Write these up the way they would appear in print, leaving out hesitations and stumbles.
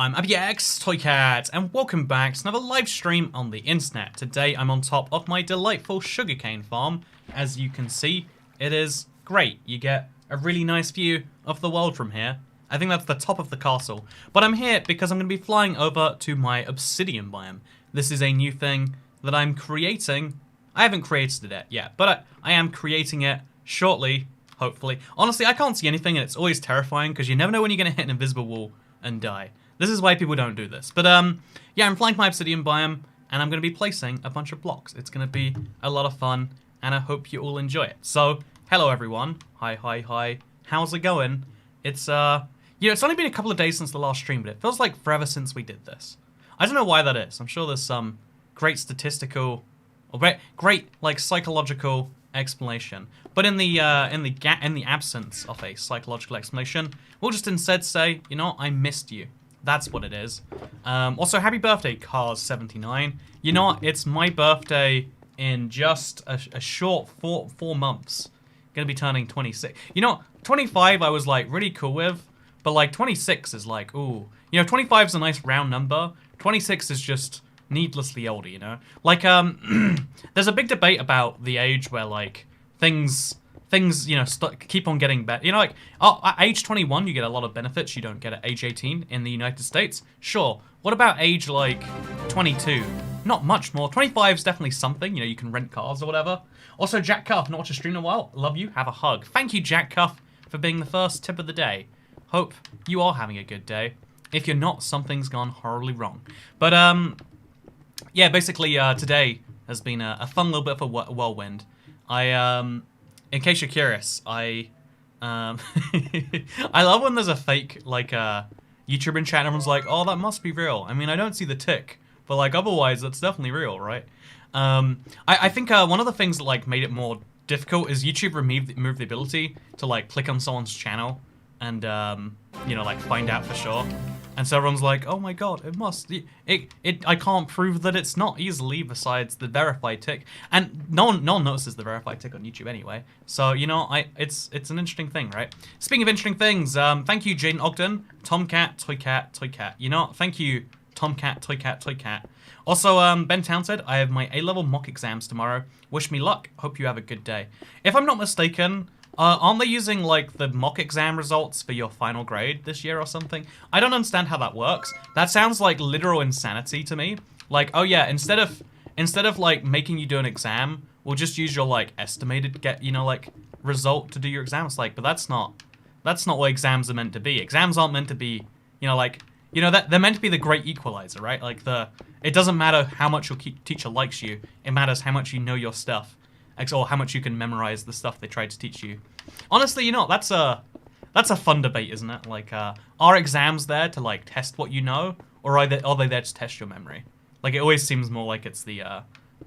I'm ABX Toycat, and welcome back to another live stream on the internet. Today I'm on top of my delightful sugarcane farm. As you can see, it is great. You get a really nice view of the world from here. I think that's the top of the castle. But I'm here because I'm going to be flying over to my Obsidian biome. This is a new thing that I'm creating. I haven't created it yet, but I am creating it shortly, hopefully. Honestly, I can't see anything, and it's always terrifying because you never know when you're going to hit an invisible wall and die. This is why people don't do this. But yeah, I'm flying my Obsidian biome, and I'm going to be placing a bunch of blocks. It's going to be a lot of fun, and I hope you all enjoy it. So, hello everyone. Hi. How's it going? It's, you know, it's only been a couple of days since the last stream, but it feels like forever since we did this. I don't know why that is. I'm sure there's some great statistical, or great like psychological explanation. But in the absence of a psychological explanation, we'll just instead say, you know, I missed you. That's what it is. Also, happy birthday, Cars79. You know what? It's my birthday in just a short four months. Gonna be turning 26. You know, 25 I was like really cool with, but like 26 is like, ooh. You know, 25 is a nice round number. 26 is just needlessly older, you know? Like, there's a big debate about the age where like things, you know, keep on getting better. You know, like, at age 21, you get a lot of benefits you don't get at age 18 in the United States. Sure. What about age, like, 22? Not much more. 25 is definitely something. You know, you can rent cars or whatever. Also, Jack Cuff, not watched a stream in a while. Love you. Have a hug. Thank you, Jack Cuff, for being the first tip of the day. Hope you are having a good day. If you're not, something's gone horribly wrong. But, yeah, basically, today has been a fun little bit of a whirlwind. In case you're curious, I love when there's a fake, like, YouTuber in chat and everyone's like, oh, that must be real. I mean, I don't see the tick, but, like, otherwise, that's definitely real, right? I think one of the things that, like, made it more difficult is YouTube removed the ability to, like, click on someone's channel and, you know, like, find out for sure. And so everyone's like, oh my god, it must. I can't prove that it's not easily besides the verified tick. And no one notices the verified tick on YouTube anyway. So, you know, it's an interesting thing, right? Speaking of interesting things, thank you, Jaden Ogden, Tomcat, Toycat. You know, thank you, Tomcat, Toycat. Also, Ben Townsend, I have my A-level mock exams tomorrow. Wish me luck. Hope you have a good day. If I'm not mistaken, aren't they using, like, the mock exam results for your final grade this year or something? I don't understand how that works. That sounds like literal insanity to me. Like, oh yeah, instead of like, making you do an exam, we'll just use your, like, estimated, you know, like, result to do your exam. It's like, but that's not what exams are meant to be. Exams aren't meant to be, you know, like, you know, they're meant to be the great equalizer, right? Like, it doesn't matter how much your teacher likes you. It matters how much you know your stuff. Or how much you can memorize the stuff they tried to teach you. Honestly, you know, that's a fun debate, isn't it? Like, are exams there to, like, test what you know, or are they there to test your memory? Like, it always seems more like it's the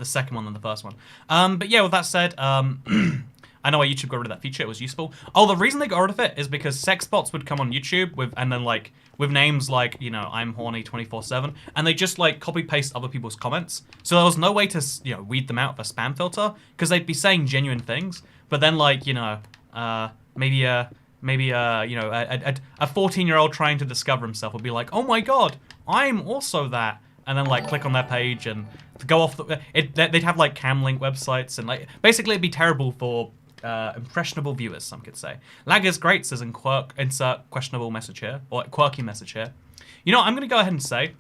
second one than the first one. But yeah, with that said, I know why YouTube got rid of that feature. It was useful. Oh, the reason they got rid of it is because sex bots would come on YouTube with names like, you know, I'm horny 24/7, and they just, like, copy paste other people's comments. So there was no way to, you know, weed them out with a spam filter, because they'd be saying genuine things. But then, like, you know, maybe you know, a 14-year-old trying to discover himself would be like, oh my god, I'm also that. And then, like, click on their page and go off they'd have, like, cam link websites, and, like, basically it'd be terrible for impressionable viewers, some could say. Lag is great, says insert questionable message here, or quirky message here. You know, I'm going to go ahead and say,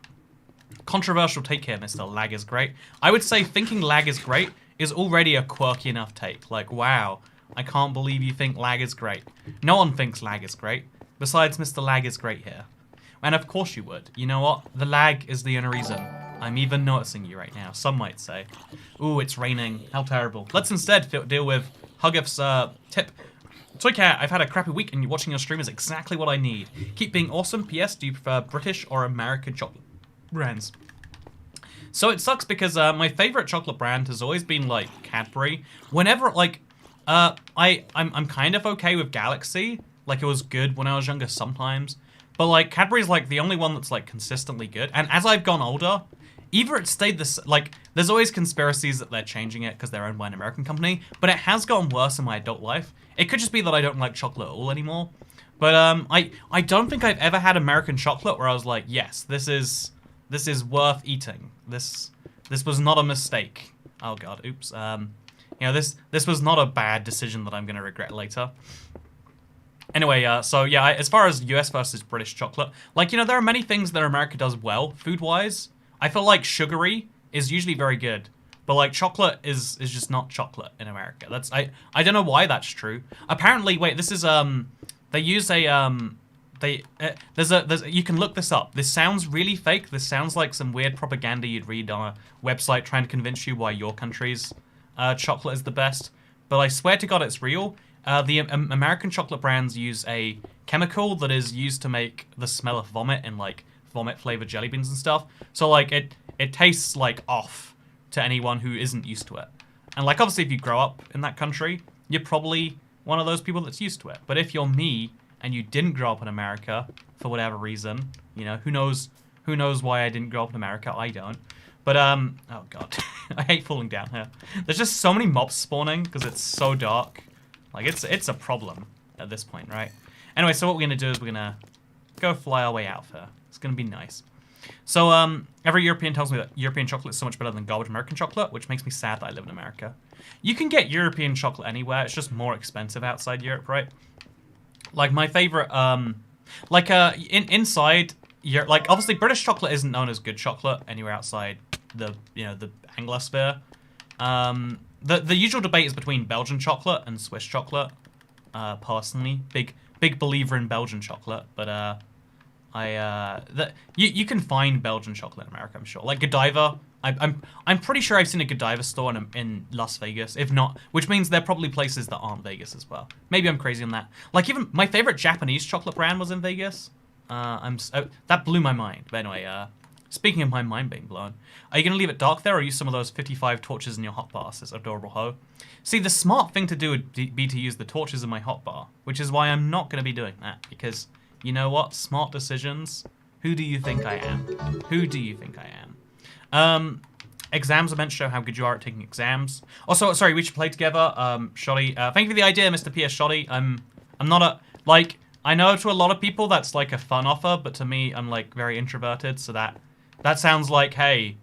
controversial take here, Mr. Lag is great. I would say thinking lag is great is already a quirky enough take. Like, wow, I can't believe you think lag is great. No one thinks lag is great, besides Mr. Lag is great here. And of course you would. You know what? The lag is the only reason I'm even noticing you right now, some might say. Ooh, it's raining. How terrible. Let's instead deal with Huggif's tip. Toycat, I've had a crappy week and watching your stream is exactly what I need. Keep being awesome. P.S. Do you prefer British or American chocolate brands? So it sucks because my favorite chocolate brand has always been, like, Cadbury. Whenever, like, I'm kind of okay with Galaxy. Like, it was good when I was younger sometimes. But, like, Cadbury's, like, the only one that's, like, consistently good. And as I've gone older, either it stayed this, like, there's always conspiracies that they're changing it because they're owned by an American company, but it has gotten worse in my adult life. It could just be that I don't like chocolate at all anymore. But I don't think I've ever had American chocolate where I was like, yes, this is worth eating. This was not a mistake. Oh god, oops. You know, this was not a bad decision that I'm gonna regret later. Anyway, so yeah, as far as US versus British chocolate, like, you know, there are many things that America does well, food-wise. I feel like sugary is usually very good, but like chocolate is just not chocolate in America. That's I don't know why that's true. Apparently, wait, this is they use a there's you can look this up. This sounds really fake. This sounds like some weird propaganda you'd read on a website trying to convince you why your country's chocolate is the best. But I swear to God, it's real. The American chocolate brands use a chemical that is used to make the smell of vomit in like vomit flavored jelly beans and stuff. So like it tastes like off to anyone who isn't used to it. And like obviously if you grow up in that country, you're probably one of those people that's used to it. But if you're me and you didn't grow up in America for whatever reason, you know, who knows why I didn't grow up in America? I don't. But oh god, I hate falling down here. There's just so many mobs spawning because it's so dark. Like, it's a problem at this point, right? Anyway, so what we're going to do is we're going to go fly our way out of here. It's going to be nice. So, every European tells me that European chocolate is so much better than garbage American chocolate, which makes me sad that I live in America. You can get European chocolate anywhere. It's just more expensive outside Europe, right? Like, my favorite, inside Europe, like, obviously British chocolate isn't known as good chocolate anywhere outside the, you know, the Anglosphere. The usual debate is between Belgian chocolate and Swiss chocolate. Personally, big believer in Belgian chocolate, but you can find Belgian chocolate in America, I'm sure. Like Godiva, I'm pretty sure I've seen a Godiva store in Las Vegas. If not, which means there are probably places that aren't Vegas as well. Maybe I'm crazy on that. Like even my favorite Japanese chocolate brand was in Vegas. That blew my mind. But anyway, speaking of my mind being blown, are you going to leave it dark there or use some of those 55 torches in your hotbar, says Adorable Ho? See, the smart thing to do would be to use the torches in my hotbar, which is why I'm not going to be doing that, because, you know what? Smart decisions. Who do you think I am? Who do you think I am? Exams are meant to show how good you are at taking exams. Also, sorry, we should play together. Shoddy, thank you for the idea, Mr. P.S. Shoddy. I'm not a, like, I know to a lot of people that's like a fun offer, but to me, I'm like very introverted, so that sounds like, hey,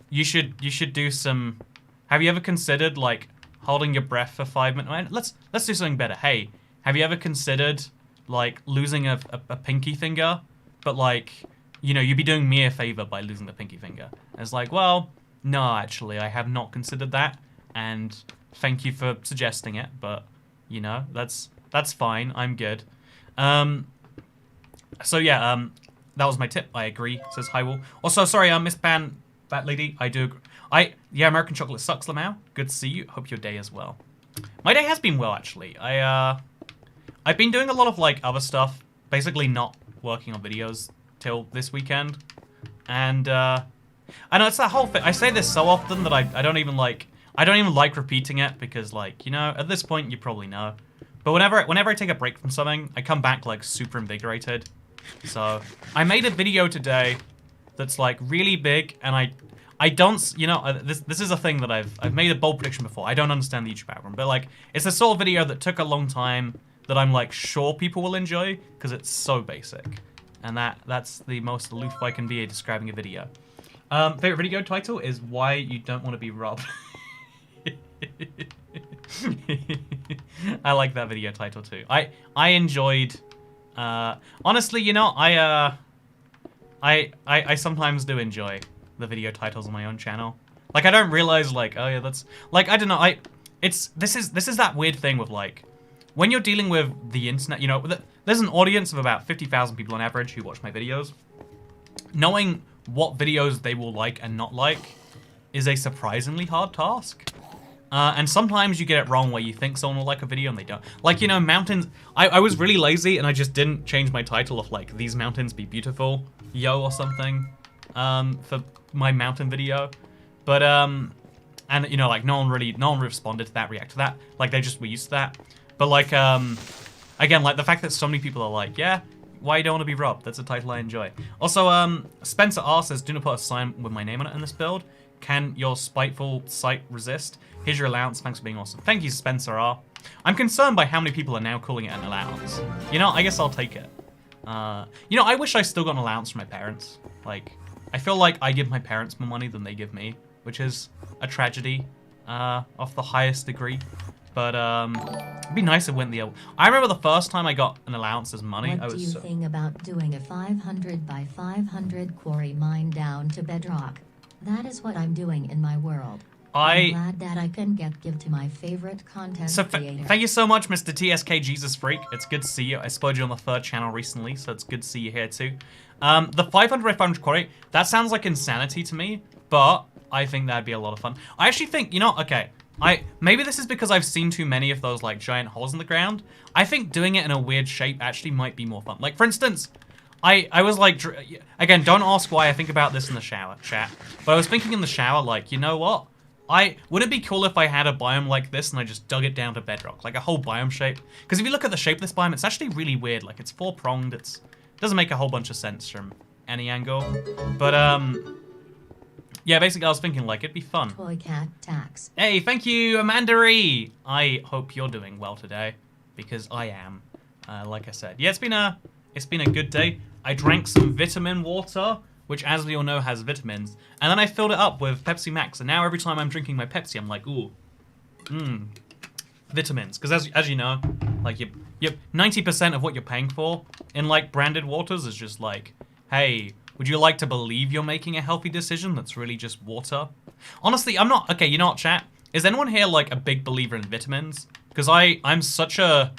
you should do some. Have you ever considered like holding your breath for 5 minutes? Let's do something better. Hey, have you ever considered like losing a pinky finger, but like, you know, you'd be doing me a favor by losing the pinky finger? And it's like, well, no, actually, I have not considered that, and thank you for suggesting it, but you know, that's fine. I'm good. So yeah, that was my tip. I agree, says Highwall. Also, sorry, Miss Pan, that lady, I do agree. Yeah, American chocolate sucks, Lamau. Good to see you. Hope your day is well. My day has been well, actually. I've been doing a lot of, like, other stuff. Basically not working on videos till this weekend. And, I know, it's that whole thing. I say this so often that I don't even like repeating it because, like, you know, at this point, you probably know. But whenever I take a break from something, I come back, like, super invigorated. So, I made a video today that's, like, really big, and I don't, you know, this is a thing that I've made a bold prediction before. I don't understand the YouTube algorithm, but, like, it's a sort of video that took a long time that I'm, like, sure people will enjoy, because it's so basic. And that's the most aloof I can be at describing a video. Favorite video title is Why You Don't Want to Be Robbed. I like that video title too. I enjoyed, honestly, you know, I sometimes do enjoy the video titles on my own channel. Like, I don't realize, like, oh yeah, that's, like, I don't know, this is that weird thing with, like, when you're dealing with the internet, you know, there's an audience of about 50,000 people on average who watch my videos. Knowing what videos they will like and not like is a surprisingly hard task. And sometimes you get it wrong where you think someone will like a video and they don't. Like, you know, mountains, I was really lazy and I just didn't change my title of, like, These Mountains Be Beautiful, yo, or something, for my mountain video. But, and, you know, like, no one responded to that, reacted to that. Like, they just were used to that. But, like, again, like, the fact that so many people are like, yeah, Why You Don't Want to Be Robbed, that's a title I enjoy. Also, Spencer R says, do not put a sign with my name on it in this build. Can your spiteful sight resist? Here's your allowance. Thanks for being awesome. Thank you, Spencer R. I'm concerned by how many people are now calling it an allowance. You know, I guess I'll take it. You know, I wish I still got an allowance from my parents. Like, I feel like I give my parents more money than they give me, which is a tragedy of the highest degree. But it'd be nice if it went the other. I remember the first time I got an allowance as money. What do you think about doing a 500 by 500 quarry mine down to Bedrock? That is what I'm doing in my world. I'm glad that I can give to my favorite content creator. Thank you so much, Mr. TSK Jesus Freak. It's good to see you. I spotted you on the 3rd channel recently, so it's good to see you here too. The 500 by 500 quarry, that sounds like insanity to me, but I think that'd be a lot of fun. I actually think, you know, okay, maybe this is because I've seen too many of those like giant holes in the ground. I think doing it in a weird shape actually might be more fun. Like, for instance, I was like, again, don't ask why I think about this in the shower, chat, but I was thinking in the shower, like, you know what? Would it be cool if I had a biome like this and I just dug it down to bedrock, like a whole biome shape? Because if you look at the shape of this biome, it's actually really weird. Like, it's 4-pronged. It doesn't make a whole bunch of sense from any angle. But, yeah, basically I was thinking, like, it'd be fun. Toy cat tax. Hey, thank you, Amanda-ree. I hope you're doing well today, because I am, like I said. Yeah, it's been a good day. I drank some vitamin water, which, as we all know, has vitamins. And then I filled it up with Pepsi Max. And now every time I'm drinking my Pepsi, I'm like, ooh, vitamins. Because as you know, like, 90% of what you're paying for in, like, branded waters is just like, hey, would you like to believe you're making a healthy decision that's really just water? Honestly, I'm not... Okay, you know what, chat? Is anyone here, like, a big believer in vitamins? Because I'm such a...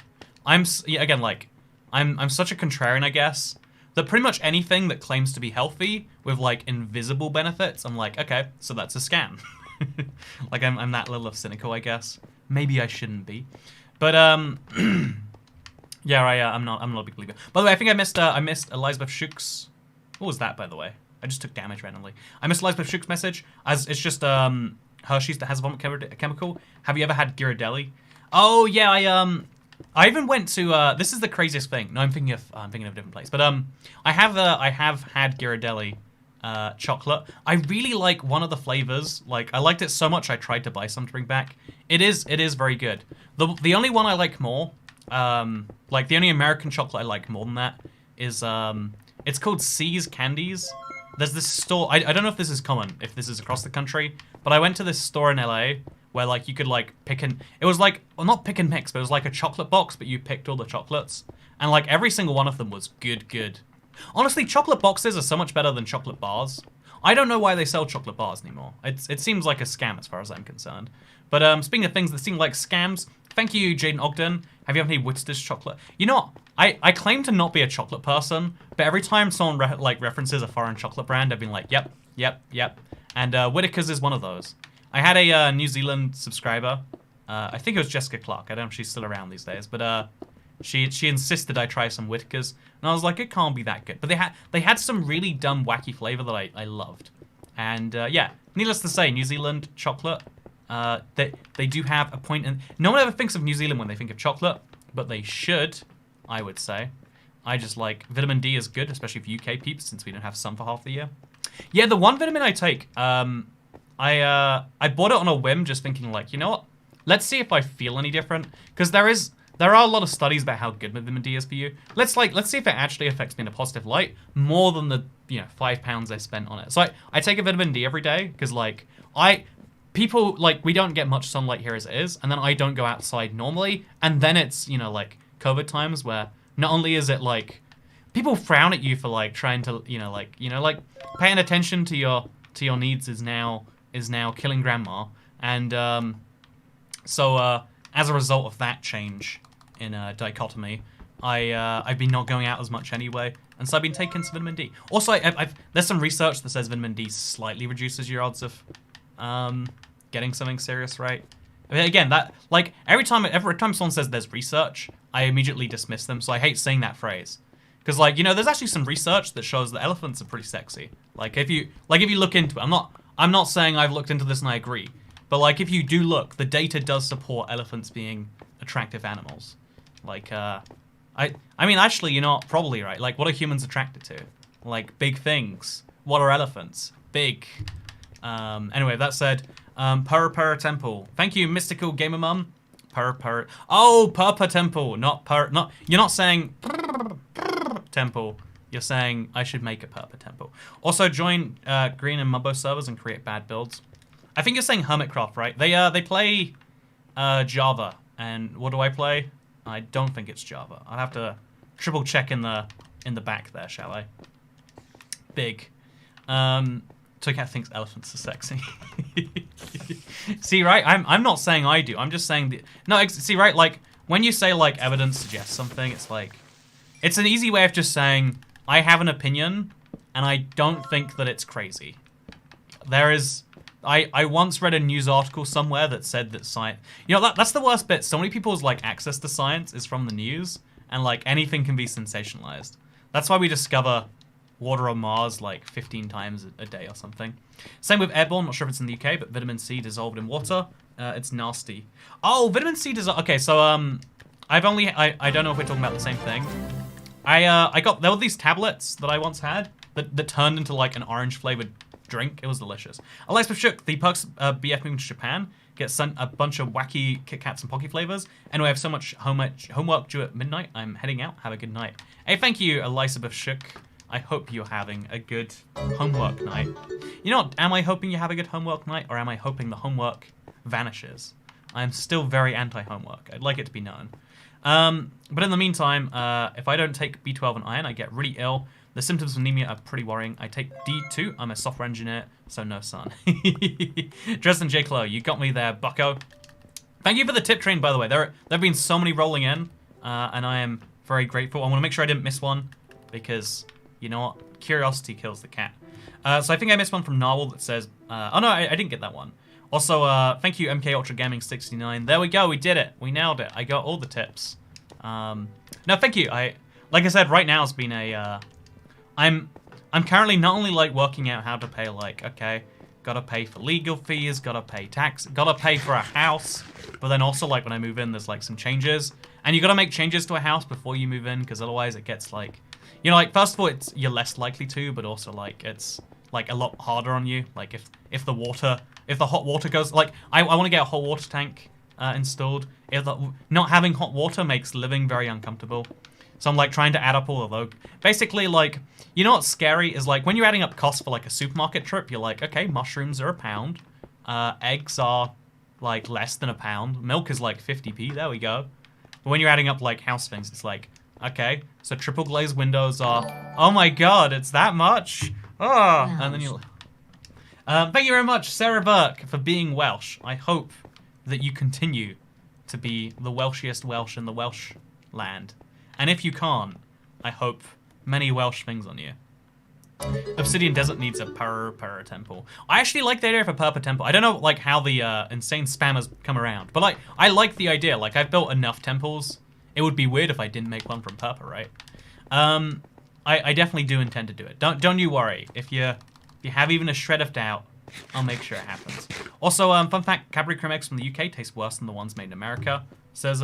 again, like, I'm such a contrarian, I guess, that pretty much anything that claims to be healthy with, like, invisible benefits, I'm like, okay, so that's a scam. Like, I'm that little of cynical, I guess. Maybe I shouldn't be. But, yeah, I'm not a big believer. By the way, I think I missed Elizabeth Shook's... What was that, by the way? I just took damage randomly. I missed Elizabeth Shook's message, as it's just, Hershey's that has a vomit chemical. Have you ever had Ghirardelli? Oh, yeah, I even went to, this is the craziest thing. No, I'm thinking of a different place. But, I have had Ghirardelli, chocolate. I really like one of the flavors. Like, I liked it so much I tried to buy some to bring back. It is very good. The only one I like more, like, the only American chocolate I like more than that is, it's called C's Candies. There's this store, I don't know if this is common, if this is across the country, but I went to this store in LA where, like, you could, like, it was like, well, not pick and mix, but it was like a chocolate box, but you picked all the chocolates. And, like, every single one of them was good. Honestly, chocolate boxes are so much better than chocolate bars. I don't know why they sell chocolate bars anymore. It seems like a scam as far as I'm concerned. But speaking of things that seem like scams, thank you, Jaden Ogden. Have you had any Whitster's chocolate? You know what? I claim to not be a chocolate person, but every time someone references a foreign chocolate brand, I've been like, yep. And Whittaker's is one of those. I had a New Zealand subscriber. I think it was Jessica Clark. I don't know if she's still around these days, but she insisted I try some Whittaker's, and I was like, it can't be that good. But they had some really dumb, wacky flavor that I loved. And yeah, needless to say, New Zealand chocolate. They do have a point in... No one ever thinks of New Zealand when they think of chocolate, but they should, I would say. I just like... Vitamin D is good, especially for UK peeps, since we don't have sun for half the year. Yeah, the one vitamin I take, I bought it on a whim, just thinking, like, you know what? Let's see if I feel any different. Because there are a lot of studies about how good vitamin D is for you. Let's see if it actually affects me in a positive light, more than the, you know, £5 I spent on it. So I take a vitamin D every day, because, like, people, like, we don't get much sunlight here as it is, and then I don't go outside normally, and then it's, you know, like, COVID times where not only is it, like, people frown at you for, like, trying to, like, paying attention to your needs is now killing grandma, and, so, as a result of that change in dichotomy, I've been not going out as much anyway, and so I've been taking some vitamin D. Also, there's some research that says vitamin D slightly reduces your odds of getting something serious, right? I mean, again, that, like, every time someone says there's research, I immediately dismiss them, so I hate saying that phrase. Because, like, you know, there's actually some research that shows that elephants are pretty sexy. Like, if you look into it, I'm not saying I've looked into this and I agree, but, like, if you do look, the data does support elephants being attractive animals. Like, I mean, actually, you're not probably right. Like, what are humans attracted to? Like, big things. What are elephants? Big. Anyway, that said, Pura Temple. Thank you, Mystical Gamer Mum. purr. Oh, purr temple, not purr. Not you're not saying temple. You're saying I should make a purr temple. Also, join Green and Mumbo servers and create bad builds. I think you're saying Hermitcraft, right? They play Java, and what do I play? I don't think it's Java. I'll have to triple check in the back there, shall I? Big. Toycat thinks elephants are sexy. See, right? I'm not saying I do. I'm just saying see, right? Like when you say like evidence suggests something, it's like it's an easy way of just saying I have an opinion and I don't think that it's crazy. There is. I once read a news article somewhere that said that science... You know, that's the worst bit. So many people's, like, access to science is from the news, and, like, anything can be sensationalized. That's why we discover water on Mars, like, 15 times a day or something. Same with airborne. Not sure if it's in the UK, but vitamin C dissolved in water. It's nasty. Oh, vitamin C dissolved... Okay, so, I don't know if we're talking about the same thing. There were these tablets that I once had that turned into, like, an orange-flavored drink. It was delicious. Alex Shook, the Perks BF moving to Japan. Get sent a bunch of wacky Kit Kats and Pocky flavors. Anyway, I have so much homework due at midnight. I'm heading out. Have a good night. Hey, thank you, Elizabeth Shook. I hope you're having a good homework night. You know what? Am I hoping you have a good homework night, or am I hoping the homework vanishes? I'm still very anti-homework. I'd like it to be known. But in the meantime, if I don't take B12 and iron, I get really ill. The symptoms of anemia are pretty worrying. I take D2. I'm a software engineer, so no sun. Dresden J. Clo, you got me there, bucko. Thank you for the tip train, by the way. There have been so many rolling in, and I am very grateful. I want to make sure I didn't miss one, because, you know what? Curiosity kills the cat. So I think I missed one from Narwhal that says... oh, no, I didn't get that one. Also, thank you, MK Ultra Gaming 69. There we go. We did it. We nailed it. I got all the tips. No, thank you. Like I said, right now it's been a... I'm currently not only like working out how to pay, like, okay, gotta pay for legal fees, gotta pay tax, gotta pay for a house, but then also like when I move in, there's like some changes, and you gotta make changes to a house before you move in, because otherwise it gets like, you know, like first of all you're less likely to, but also like it's like a lot harder on you. Like if the hot water goes, like I want to get a hot water tank installed. Not having hot water makes living very uncomfortable. So I'm like trying to add up all of those. Basically, like, you know what's scary is like when you're adding up costs for like a supermarket trip, you're like, okay, mushrooms are £1. Eggs are like less than £1. Milk is like 50p. There we go. But when you're adding up like house things, it's like, okay, so triple glazed windows are, oh my god, it's that much. Oh, and then you. Thank you very much, Sarah Burke, for being Welsh. I hope that you continue to be the Welshiest Welsh in the Welsh land. And if you can't, I hope many Welsh things on you. Obsidian Desert needs a purr temple. I actually like the idea of a purr temple. I don't know like how the insane spammers come around, but like I like the idea. Like I've built enough temples. It would be weird if I didn't make one from purple, right? I definitely do intend to do it. Don't you worry. If you have even a shred of doubt, I'll make sure it happens. Also, fun fact: Cadbury cream eggs from the UK taste worse than the ones made in America. Says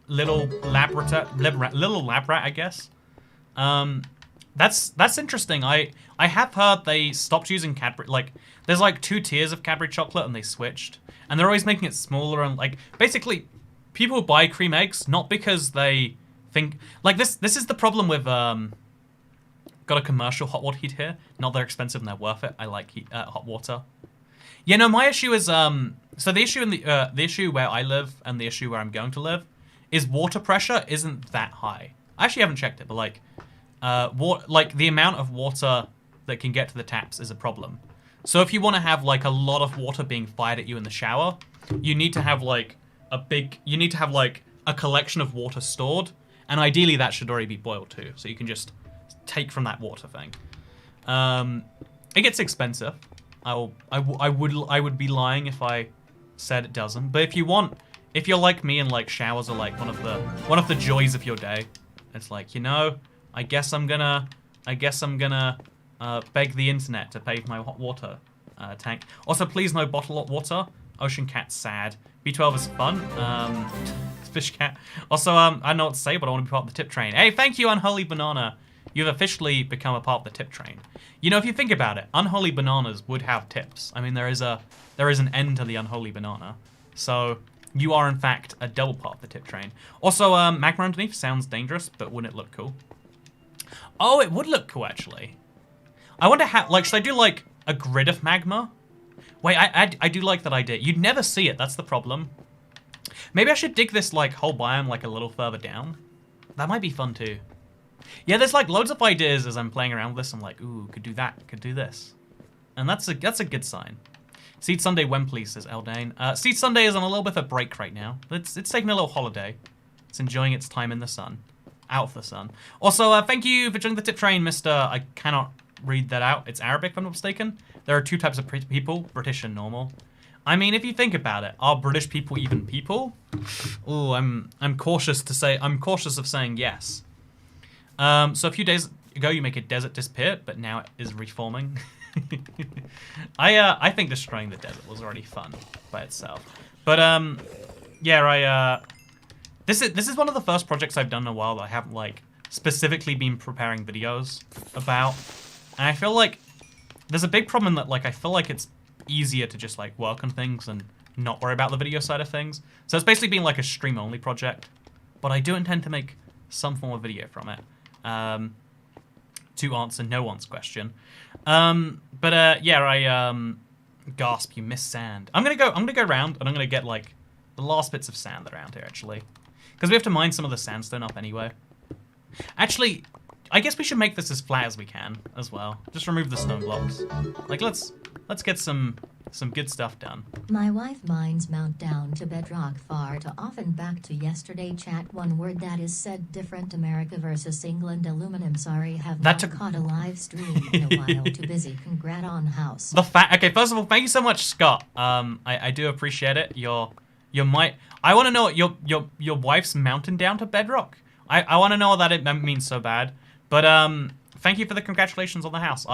little lab rat, I guess. That's interesting. I have heard they stopped using Cadbury. Like, there's like 2 tiers of Cadbury chocolate, and they switched. And they're always making it smaller, and like basically, people buy cream eggs not because they think like this. This is the problem with got a commercial hot water heater here. Not they're expensive and they're worth it. I like hot water. Yeah, no, my issue is so the issue in the issue where I live and the issue where I'm going to live is water pressure isn't that high. I actually haven't checked it, but like like the amount of water that can get to the taps is a problem. So if you want to have like a lot of water being fired at you in the shower, you need to have like a collection of water stored, and ideally that should already be boiled too, so you can just take from that water thing. It gets expensive. I would be lying if I said it doesn't. But if you're like me and like showers are like one of the joys of your day, it's like, you know, I guess I'm gonna beg the internet to pay for my hot water tank. Also, please no bottled water. Ocean cat's sad. B12 is fun. Fish cat. Also, I don't know what to say, but I want to be part of the tip train. Hey, thank you, Unholy Banana. You've officially become a part of the tip train. You know, if you think about it, Unholy Bananas would have tips. I mean, there is an end to the Unholy Banana. So you are in fact a double part of the tip train. Also, magma underneath sounds dangerous, but wouldn't it look cool? Oh, it would look cool, actually. I wonder how, like, should I do, like, a grid of magma? Wait, I do like that idea. You'd never see it, that's the problem. Maybe I should dig this, like, whole biome, like, a little further down. That might be fun, too. Yeah, there's, like, loads of ideas as I'm playing around with this. I'm like, ooh, could do that, could do this. And that's a good sign. Seed Sunday when please, says Eldane. Seed Sunday is on a little bit of a break right now. It's taking a little holiday. It's enjoying its time in the sun. Out of the sun. Also, thank you for joining the tip train, Mr. I cannot read that out. It's Arabic, if I'm not mistaken. There are two types of people, British and normal. I mean, if you think about it, are British people even people? Ooh, I'm cautious to say, I'm cautious of saying yes. So a few days ago, you make a desert disappear, but now it is reforming. I think destroying the desert was already fun by itself. But yeah, this is one of the first projects I've done in a while that I haven't like specifically been preparing videos about. And I feel like there's a big problem that like I feel like it's easier to just like work on things and not worry about the video side of things. So it's basically been like a stream only project, but I do intend to make some form of video from it. To answer no one's question. Yeah, I gasp, you miss sand. I'm gonna go around and I'm gonna get like the last bits of sand around here actually. Because we have to mine some of the sandstone up anyway. Actually, I guess we should make this as flat as we can as well. Just remove the stone blocks. Like let's get some good stuff done. My wife mines mount down to Bedrock far too often. Back to yesterday chat. One word that is said different. America versus England. Aluminum. Sorry, have not caught a live stream in a while. Too busy. Congrats on house. Okay, first of all, thank you so much, Scott. I do appreciate it. I want to know your wife's mountain down to Bedrock. I want to know that it means so bad. But thank you for the congratulations on the house.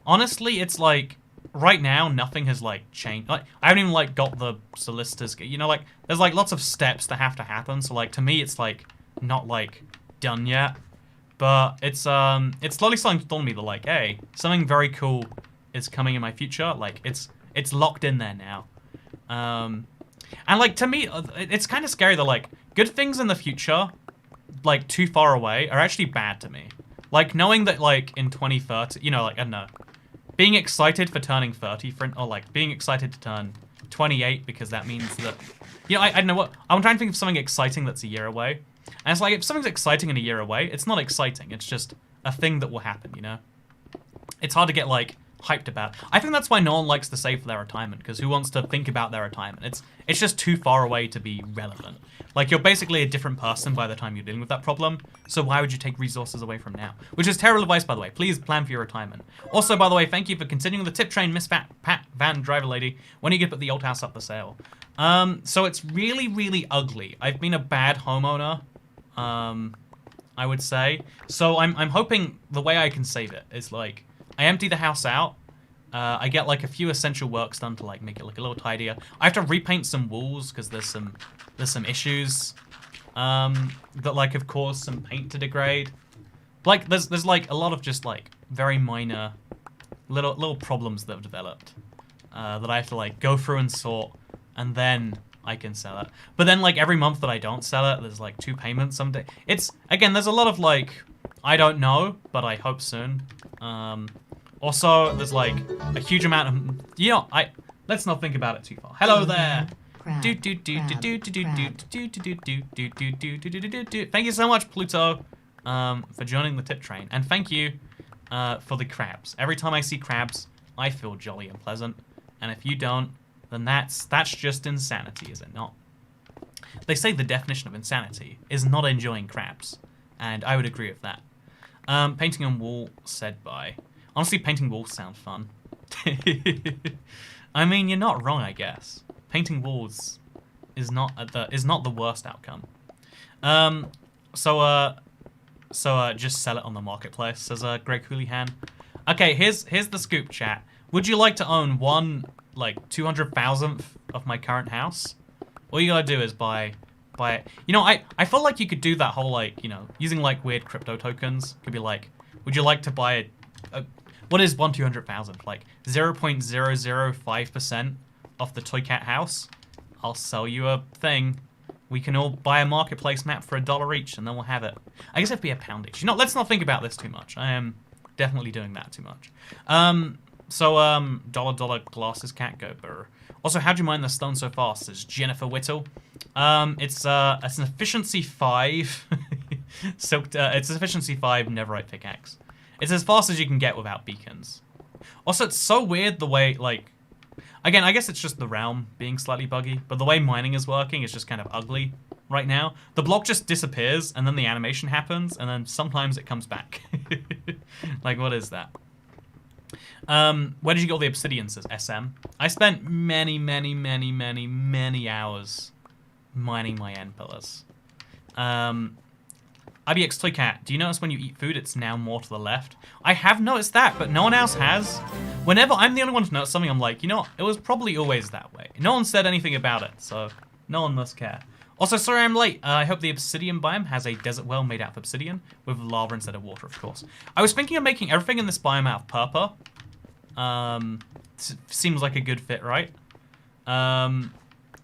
Honestly, it's like right now nothing has like changed. Like I haven't even like got the solicitors. You know, like there's like lots of steps that have to happen. So like to me, it's like not like done yet. But it's slowly starting to dawn on me that like, hey, something very cool is coming in my future. Like it's locked in there now. And like to me, it's kind of scary that like good things in the future, like too far away, are actually bad to me. Like knowing that like in 2030, you know, like I don't know, being excited for turning 30, or like being excited to turn 28 because that means that, you know, I don't know what, I'm trying to think of something exciting that's a year away. And it's like if something's exciting in a year away, it's not exciting. It's just a thing that will happen, you know? It's hard to get like hyped about. I think that's why no one likes to save for their retirement, because who wants to think about their retirement? It's just too far away to be relevant. Like you're basically a different person by the time you're dealing with that problem, so why would you take resources away from now? Which is terrible advice, by the way. Please plan for your retirement. Also, by the way, thank you for continuing the tip train, Miss Pat Van Driver Lady, when you get put the old house up for sale. So it's really, really ugly. I've been a bad homeowner, I would say. So I'm hoping the way I can save it is like, I empty the house out, I get like a few essential works done to like make it look a little tidier. I have to repaint some walls because there's some issues that like have caused some paint to degrade. Like there's like a lot of just like very minor little problems that have developed that I have to like go through and sort, and then I can sell it. But then like every month that I don't sell it, there's like 2 payments someday. It's again, there's a lot of like, I don't know, but I hope soon. Also, there's like a huge amount of, you know, let's not think about it too far. Hello there. Thank you so much, Pluto, for joining the tip train, and thank you for the crabs. Every time I see crabs, I feel jolly and pleasant, and if you don't, then that's just insanity, is it not? They say the definition of insanity is not enjoying crabs, and I would agree with that. Painting on wall said by. Honestly, painting walls sound fun. I mean, you're not wrong, I guess. Painting walls is not the worst outcome. So just sell it on the marketplace, says Greg Houlihan. Okay, here's the scoop, chat. Would you like to own one like 200,000th of my current house? All you gotta do is buy it. You know, I feel like you could do that whole like, you know, using like weird crypto tokens. Could be like, would you like to buy what is 1/200,000? Like 0.005% of the Toy Cat house. I'll sell you a thing. We can all buy a marketplace map for $1 each, and then we'll have it. I guess it'd be £1 each. You know, let's not think about this too much. I am definitely doing that too much. $, glasses, cat, go burr. Also, how'd you mine the stone so fast? Says Jennifer Whittle. It's an efficiency 5. It's an efficiency 5 netherite pickaxe. It's as fast as you can get without beacons. Also, it's so weird the way, like... Again, I guess it's just the realm being slightly buggy, but the way mining is working is just kind of ugly right now. The block just disappears, and then the animation happens, and then sometimes it comes back. Like, what is that? Where did you get all the obsidian, says SM? I spent many hours mining my end pillars. IBX Toycat, do you notice when you eat food, it's now more to the left? I have noticed that, but no one else has. Whenever I'm the only one to notice something, I'm like, you know what? It was probably always that way. No one said anything about it, so no one must care. Also, sorry I'm late. I hope the obsidian biome has a desert well made out of obsidian, with lava instead of water, of course. I was thinking of making everything in this biome out of purple. Seems like a good fit, right?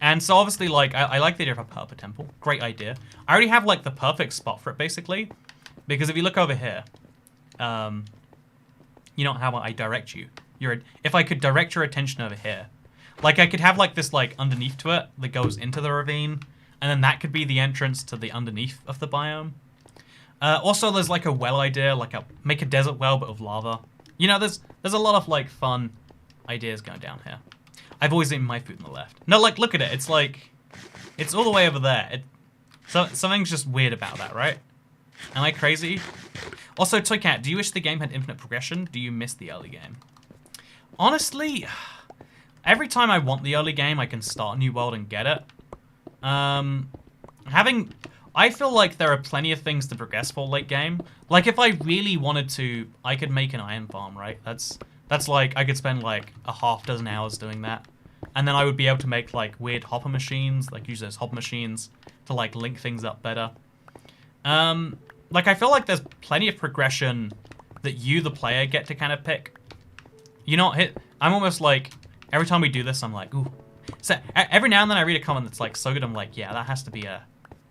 And so obviously, like, I like the idea of a purple temple. Great idea. I already have, like, the perfect spot for it, basically. Because if you look over here, you know how I direct you. If I could direct your attention over here, like, I could have, like, this, like, underneath to it that goes into the ravine, and then that could be the entrance to the underneath of the biome. Also, there's, like, a well idea, like, make a desert well, but of lava. You know, there's a lot of, like, fun ideas going down here. I've always eaten my food on the left. No, like, look at it. It's like, it's all the way over there. So something's just weird about that, right? Am I crazy? Also, Toycat, do you wish the game had infinite progression? Do you miss the early game? Honestly, every time I want the early game, I can start a new world and get it. I feel like there are plenty of things to progress for late game. Like, if I really wanted to, I could make an iron farm, right? That's like, I could spend like a half dozen hours doing that. And then I would be able to make like weird hopper machines, like use those hopper machines to like link things up better. Like I feel like there's plenty of progression that you, the player, get to kind of pick. You know, I'm almost like, every time we do this, I'm like, ooh. So every now and then I read a comment that's like so good, I'm like, yeah, that has to be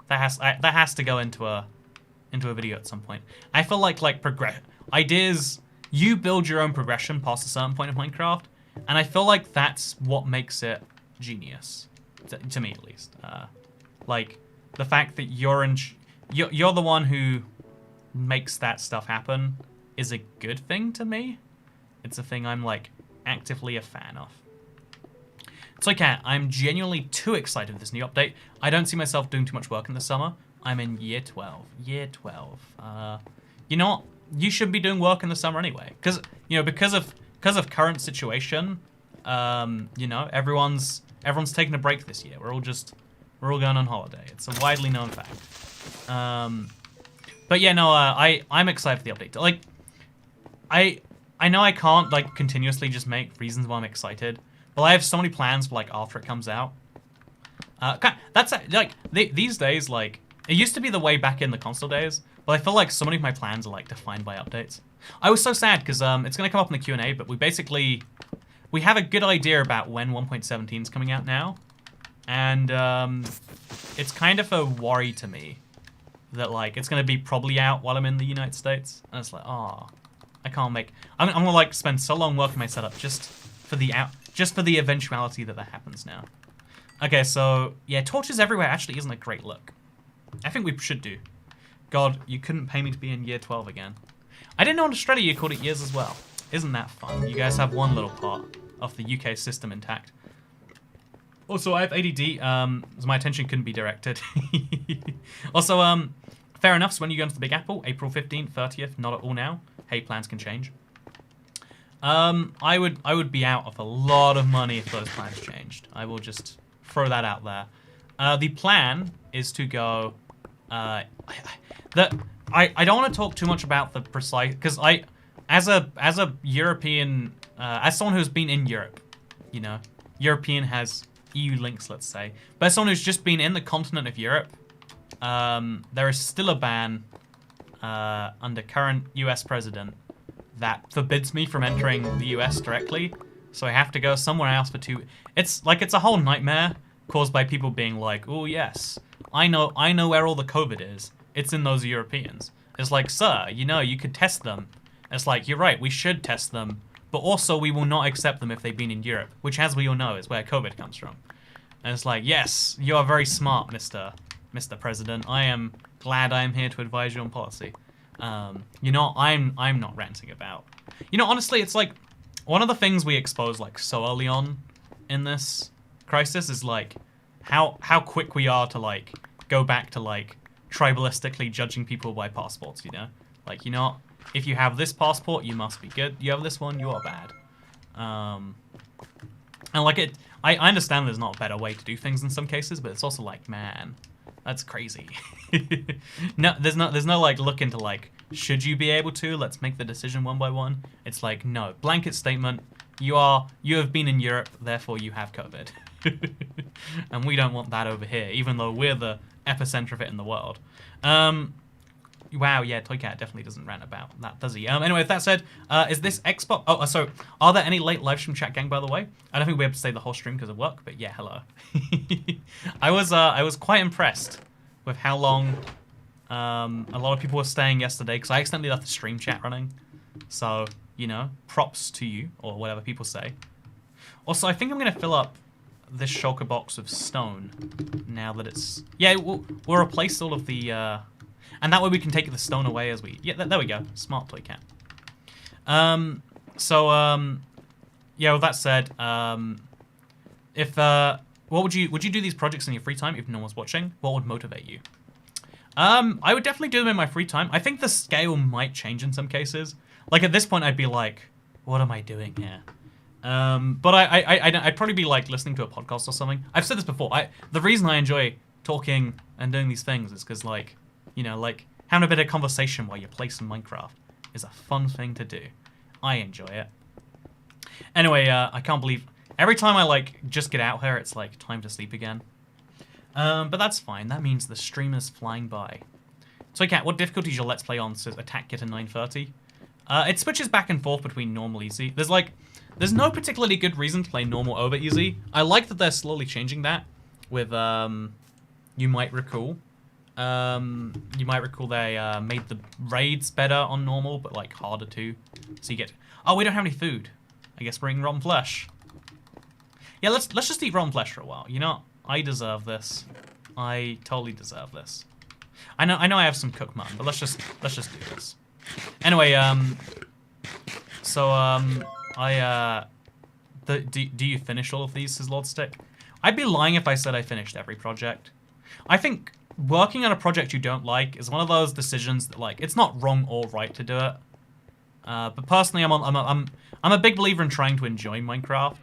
that has to go into a video at some point. I feel like ideas. You build your own progression past a certain point of Minecraft, and I feel like that's what makes it genius, to me at least. Like the fact that you're the one who makes that stuff happen is a good thing to me. It's a thing I'm like actively a fan of. So Cat, I'm genuinely too excited for this new update. I don't see myself doing too much work in the summer. I'm in year 12. Year 12. You know what? You should be doing work in the summer anyway, because of current situation, you know, everyone's taking a break this year. We're all going on holiday. It's a widely known fact. But yeah, no, I'm excited for the update. Like, I know I can't like continuously just make reasons why I'm excited, but I have so many plans for like after it comes out. That's like these days, like it used to be the way back in the console days. But I feel like so many of my plans are like defined by updates. I was so sad because it's going to come up in the Q&A, but we have a good idea about when 1.17 is coming out now. And it's kind of a worry to me that like it's going to be probably out while I'm in the United States. And it's like, oh, I can't make... I'm going to like spend so long working my setup just for the eventuality that happens now. Okay, so yeah, torches everywhere actually isn't a great look. I think we should do. God, you couldn't pay me to be in year 12 again. I didn't know in Australia you called it years as well. Isn't that fun? You guys have one little part of the UK system intact. Also, I have ADD, so my attention couldn't be directed. Also, fair enough, so when you go into the Big Apple, April 15th, 30th, not at all now. Hey, plans can change. I would be out of a lot of money if those plans changed. I will just throw that out there. The plan is to go... I don't want to talk too much about the precise, because as a European, as someone who's been in Europe, you know, European has EU links, let's say, but as someone who's just been in the continent of Europe, there is still a ban under current US president that forbids me from entering the US directly, so I have to go somewhere else for 2. It's a whole nightmare, caused by people being like, oh yes, I know where all the COVID is. It's in those Europeans. It's like, sir, you know, you could test them. It's like, you're right, we should test them, but also we will not accept them if they've been in Europe, which, as we all know, is where COVID comes from. And it's like, yes, you are very smart, Mr. President. I am glad I am here to advise you on policy. You know, I'm not ranting about. You know, honestly, it's like one of the things we expose like so early on in this crisis is like how quick we are to like go back to like tribalistically judging people by passports. You know, like, you know, if you have this passport, you must be good. You have this one, you are bad. And like I understand there's not a better way to do things in some cases, but it's also like, man, that's crazy. No, there's no like look into like, should you be able to? Let's make the decision one by one. It's like, no, blanket statement. You have been in Europe, therefore you have COVID. And we don't want that over here, even though we're the epicenter of it in the world. Wow, yeah, Toycat definitely doesn't rant about that, does he? Anyway, with that said, is this Xbox... Oh, so, are there any late live stream chat, gang, by the way? I don't think we'll be able to stay the whole stream because of work, but yeah, hello. I was quite impressed with how long a lot of people were staying yesterday, because I accidentally left the stream chat running. So, you know, props to you, or whatever people say. Also, I think I'm going to fill up this shulker box with stone now that it's... Yeah, we'll replace all of the... And that way we can take the stone away as we... Yeah, there we go. Smart toy cat. Yeah, with that said, what would you do these projects in your free time if no one's watching? What would motivate you? I would definitely do them in my free time. I think the scale might change in some cases. Like at this point, I'd be like, what am I doing here? But I'd probably be like listening to a podcast or something. I've said this before. The reason I enjoy talking and doing these things is because, like, you know, like having a bit of conversation while you play some Minecraft is a fun thing to do. I enjoy it. Anyway, I can't believe every time I like just get out here, it's like time to sleep again. But that's fine. That means the stream is flying by. So, Cat, what difficulty is your Let's Play on? Says attack kit at 930. It switches back and forth between normal, easy. There's no particularly good reason to play normal over easy. I like that they're slowly changing that with you might recall. You might recall they made the raids better on normal, but like harder too. So you get... Oh, we don't have any food. I guess we're eating rotten flesh. Yeah, let's just eat rotten flesh for a while. You know, I deserve this. I totally deserve this. I know I have some cooked mutton, but let's just do this. Anyway, do you finish all of these, says Lord Stick? I'd be lying if I said I finished every project. I think working on a project you don't like is one of those decisions that, like, it's not wrong or right to do it. But personally, I'm a big believer in trying to enjoy Minecraft,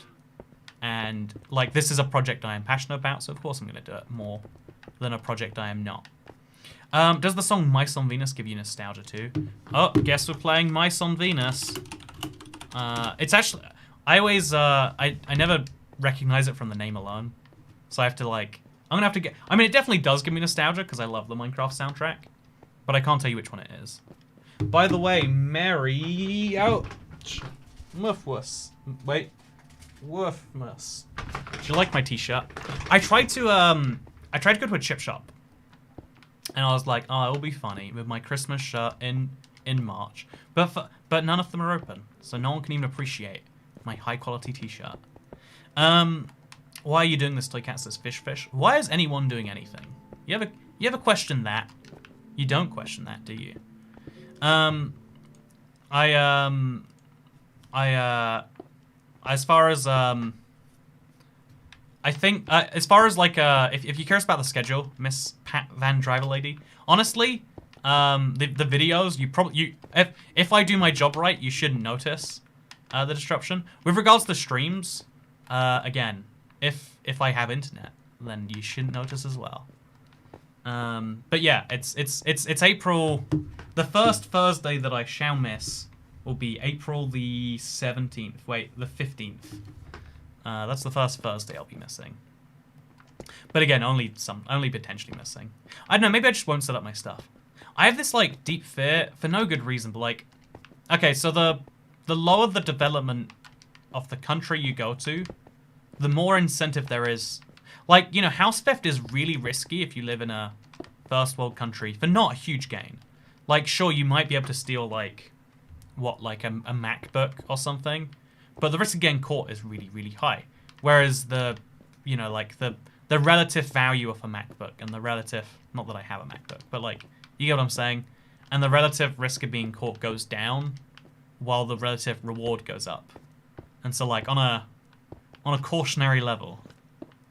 and like this is a project I am passionate about, so of course I'm going to do it more than a project I am not. Does the song Mice on Venus give you nostalgia too? Oh, guess we're playing Mice on Venus. It's actually, I always, I never recognize it from the name alone. So I have to like, I'm gonna have to get, I mean, it definitely does give me nostalgia because I love the Minecraft soundtrack, but I can't tell you which one it is. By the way, Mary, ouch, Muffwus, wait, Woofmus. Do you like my t-shirt? I tried to go to a chip shop. And I was like, oh, it'll be funny with my Christmas shirt in March. But none of them are open. So no one can even appreciate my high-quality t-shirt. Why are you doing this, Toycat says fish? Why is anyone doing anything? You ever question that? You don't question that, do you? As far as, I think, as far as like, if you're curious about the schedule, Miss Pat Van Driver Lady, honestly, the videos, if I do my job right, you shouldn't notice the disruption. With regards to the streams, again, if I have internet, then you shouldn't notice as well. But yeah, it's April, the first Thursday that I shall miss will be April the 17th, wait, the 15th. That's the first Thursday I'll be missing. But again, only potentially missing. I don't know, maybe I just won't set up my stuff. I have this like deep fear for no good reason, but like, okay, so the lower the development of the country you go to, the more incentive there is. Like, you know, house theft is really risky if you live in a first world country for not a huge gain. Like, sure, you might be able to steal, like, what, like a MacBook or something, but the risk of getting caught is really, really high. Whereas the, you know, like, the relative value of a MacBook and the relative, not that I have a MacBook, but, like, you get what I'm saying? And the relative risk of being caught goes down while the relative reward goes up. And so, like, on a cautionary level,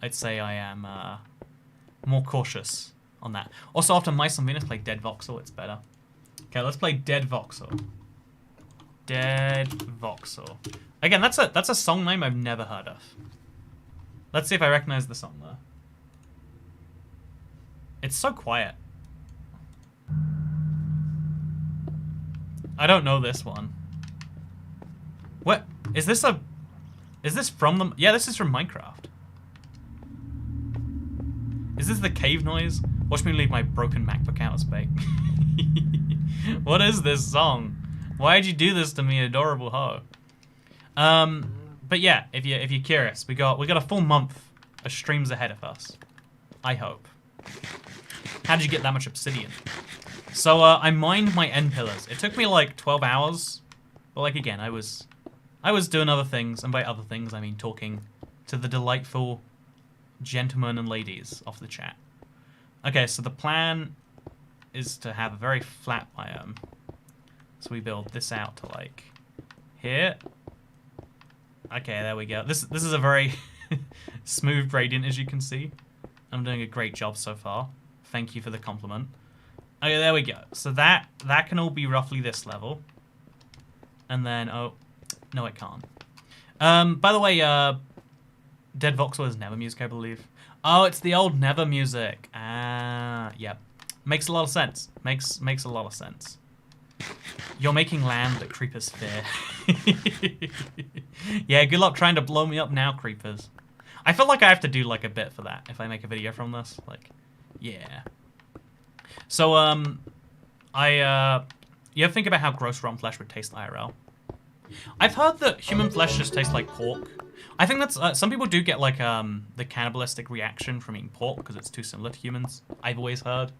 I'd say I am more cautious on that. Also, after Mice on Venus, play Dead Voxel, it's better. Okay, let's play Dead Voxel. Dead Voxel. Again, that's a song name I've never heard of. Let's see if I recognize the song, though. It's so quiet. I don't know this one. What? Is this from them? Yeah, this is from Minecraft. Is this the cave noise? Watch me leave my broken MacBook out of space. What is this song? Why'd you do this to me, adorable hoe? But yeah, if you're curious, we got a full month of streams ahead of us. I hope. How did you get that much obsidian? So I mined my end pillars. It took me like 12 hours, but like again, I was doing other things, and by other things I mean talking to the delightful gentlemen and ladies off the chat. Okay, so the plan is to have a very flat biome. So we build this out to like here. Okay, there we go. This is a very smooth gradient, as you can see. I'm doing a great job so far. Thank you for the compliment. Okay, there we go. So that can all be roughly this level. And then, oh, no it can't. By the way, Dead Voxel is Never music, I believe. Oh, it's the old Never music. Ah, yep. Makes a lot of sense. Makes a lot of sense. You're making land that creepers fear. Yeah, good luck trying to blow me up now, creepers. I feel like I have to do like a bit for that if I make a video from this. Like, yeah. So, you ever think about how gross rotten flesh would taste IRL? I've heard that human flesh just tastes like pork. I think that's, some people do get like, the cannibalistic reaction from eating pork because it's too similar to humans. I've always heard.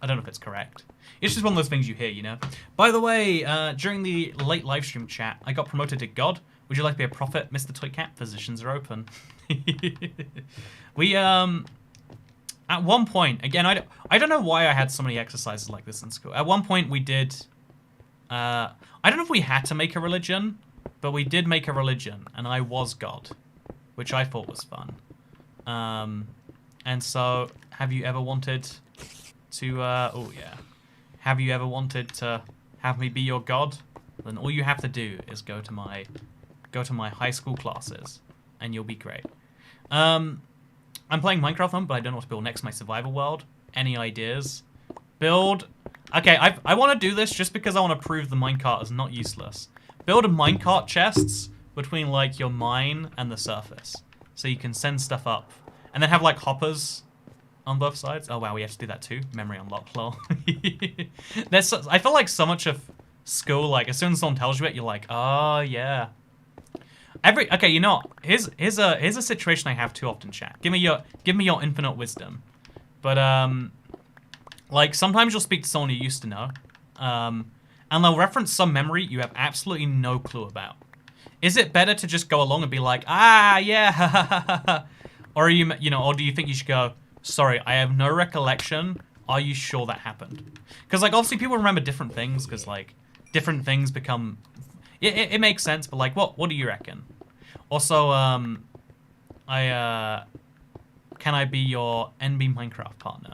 I don't know if it's correct. It's just one of those things you hear, you know? By the way, during the late livestream chat, I got promoted to God. Would you like to be a prophet? Mr. Toy Cat, positions are open. We, at one point, again, I don't know why I had so many exercises like this in school. At one point we did, I don't know if we had to make a religion, but we did make a religion, and I was God, which I thought was fun. And so, have you ever wanted to, oh yeah. Have you ever wanted to have me be your God? Then all you have to do is go to my high school classes, and you'll be great. I'm playing Minecraft on, but I don't know what to build next. My survival world. Any ideas? Build. Okay, I want to do this just because I want to prove the minecart is not useless. Build a minecart chests between like your mine and the surface, so you can send stuff up, and then have like hoppers on both sides. Oh wow, we have to do that too. Memory unlocked, lol. I feel like so much of school, like as soon as someone tells you it, you're like, oh yeah. Okay, you know, here's a situation I have too often, chat. Give me your infinite wisdom. But like sometimes you'll speak to someone you used to know, and they'll reference some memory you have absolutely no clue about. Is it better to just go along and be like, ah, yeah, or or do you think you should go, sorry, I have no recollection. Are you sure that happened? Because like obviously people remember different things because like different things become. It makes sense, but like, what do you reckon? Also, can I be your NB Minecraft partner?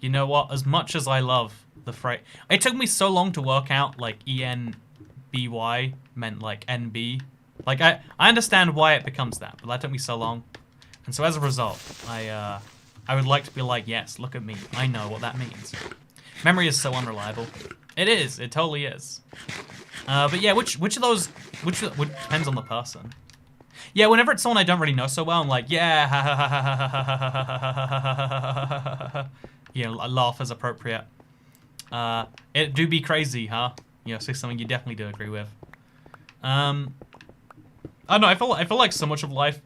You know what? As much as I love the phrase, it took me so long to work out like ENBY meant like NB. Like I understand why it becomes that, but that took me so long, and so as a result, I would like to be like, yes, look at me, I know what that means. Memory is so unreliable. It is. It totally is. But yeah, which of those, depends on the person. Yeah, whenever it's someone I don't really know so well, I'm like, yeah, you know, laugh as appropriate. It do be crazy, huh? You know, say something you definitely do agree with. I don't know. I feel like so much of life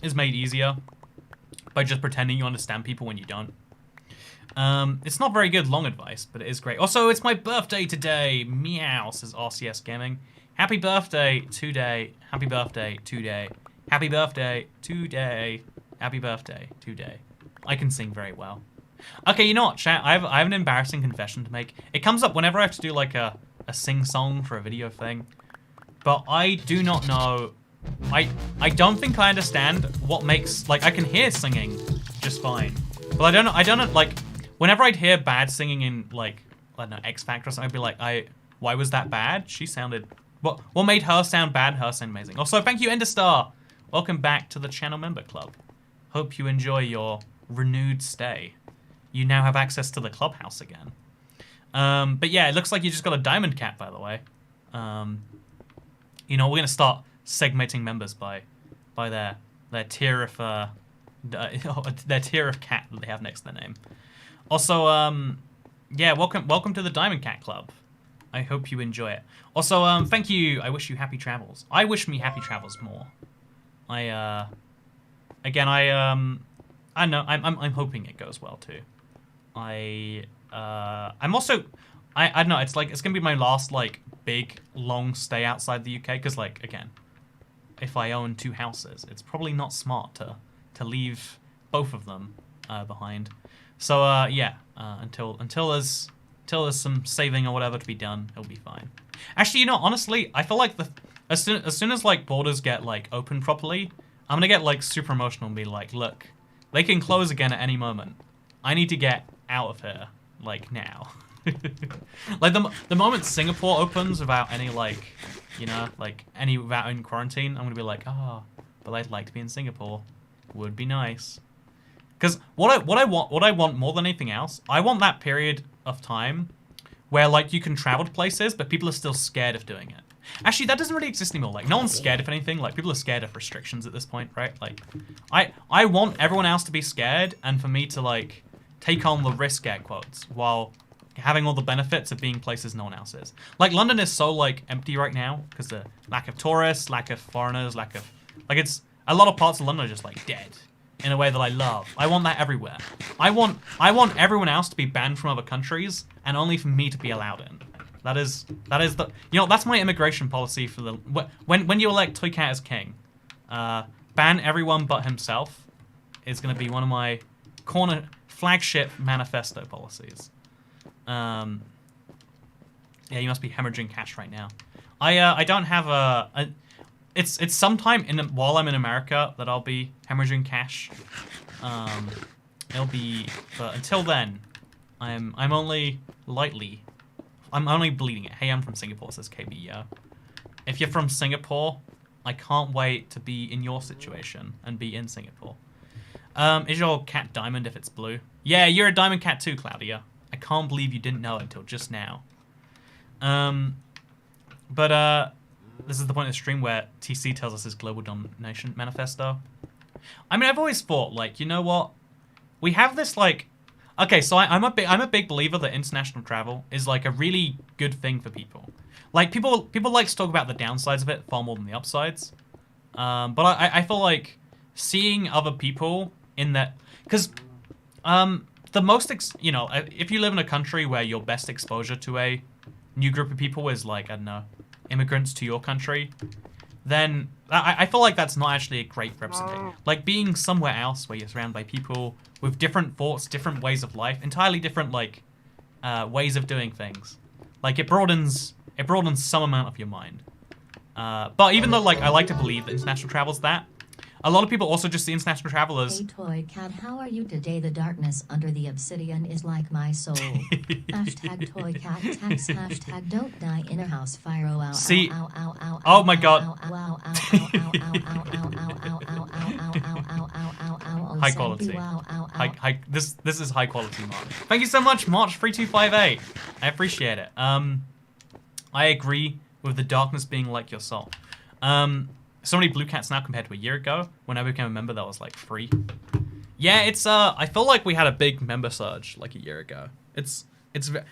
is made easier by just pretending you understand people when you don't. It's not very good long advice, but it is great. Also, it's my birthday today. Meow, says RCS Gaming. Happy birthday today. Happy birthday today. Happy birthday today. Happy birthday today. I can sing very well. Okay, you know what, chat? I have an embarrassing confession to make. It comes up whenever I have to do like a sing-song for a video thing. But I do not know... I don't think I understand what makes... Like, I can hear singing just fine. But I don't know, like... Whenever I'd hear bad singing in, like, I don't know, X Factor or something, I'd be like, why was that bad? She sounded... What made her sound bad? Her sound amazing. Also, thank you, Enderstar. Welcome back to the channel member club. Hope you enjoy your renewed stay. You now have access to the clubhouse again. But yeah, it looks like you just got a diamond cat, by the way. You know, we're gonna start segmenting members by their tier of their tier of cat that they have next to their name. Also, yeah, welcome to the Diamond Cat Club. I hope you enjoy it. Also, thank you. I wish you happy travels. I wish me happy travels more. I'm hoping it goes well too. I'm also, I don't know. It's gonna be my last like big long stay outside the UK because like again, if I own 2 houses, it's probably not smart to leave both of them behind. So yeah, until there's some saving or whatever to be done, it'll be fine. Actually, you know, honestly, I feel like as soon as like borders get like open properly, I'm gonna get like super emotional and be like, look, they can close again at any moment. I need to get out of here like now. Like the moment Singapore opens without any like, you know, like without any quarantine, I'm gonna be like, oh, but I'd like to be in Singapore. Would be nice. Because what I want more than anything else, I want that period of time where like you can travel to places, but people are still scared of doing it. Actually, that doesn't really exist anymore. Like no one's scared of anything. Like people are scared of restrictions at this point, right? Like I want everyone else to be scared and for me to like take on the risk, air quotes, while having all the benefits of being places no one else is. Like London is so like empty right now because the lack of tourists, lack of foreigners, lack of like it's a lot of parts of London are just like dead. In a way that I love. I want that everywhere. I want everyone else to be banned from other countries and only for me to be allowed in. That is the, you know, that's my immigration policy for the, when you elect Toycat as king. Ban everyone but himself is going to be one of my flagship manifesto policies. Yeah, you must be hemorrhaging cash right now. I don't have It's sometime while I'm in America that I'll be hemorrhaging cash. It'll be, but until then, I'm only bleeding it. Hey, I'm from Singapore, says KBO. If you're from Singapore, I can't wait to be in your situation and be in Singapore. Is your cat diamond if it's blue? Yeah, you're a diamond cat too, Claudia. I can't believe you didn't know it until just now. This is the point of the stream where TC tells us his global domination manifesto. I mean, I've always thought, like, you know what? We have this, like... Okay, so I'm a big believer that international travel is, like, a really good thing for people. Like, people like to talk about the downsides of it far more than the upsides. But I feel like seeing other people in that... Because, the most... you know, if you live in a country where your best exposure to a new group of people is, like, I don't know, immigrants to your country, then I feel like that's not actually a great representation. Like being somewhere else where you're surrounded by people with different thoughts, different ways of life, entirely different like ways of doing things. Like it broadens some amount of your mind. But even though like I like to believe that international travel's that, a lot of people also just see international travel as... Hey Toy Cat, how are you today? The darkness under the obsidian is like my soul. Hashtag Toy Cat tax, hashtag don't die in a house fire. Oh, ow, see, ow, ow, ow, oh my god. High quality. High, this is high quality, March. Thank you so much, March3258. I appreciate it. I agree with the darkness being like your soul. So many blue cats now compared to a year ago when I became a member that was like free. Yeah, it's I feel like we had a big member surge like a year ago. It's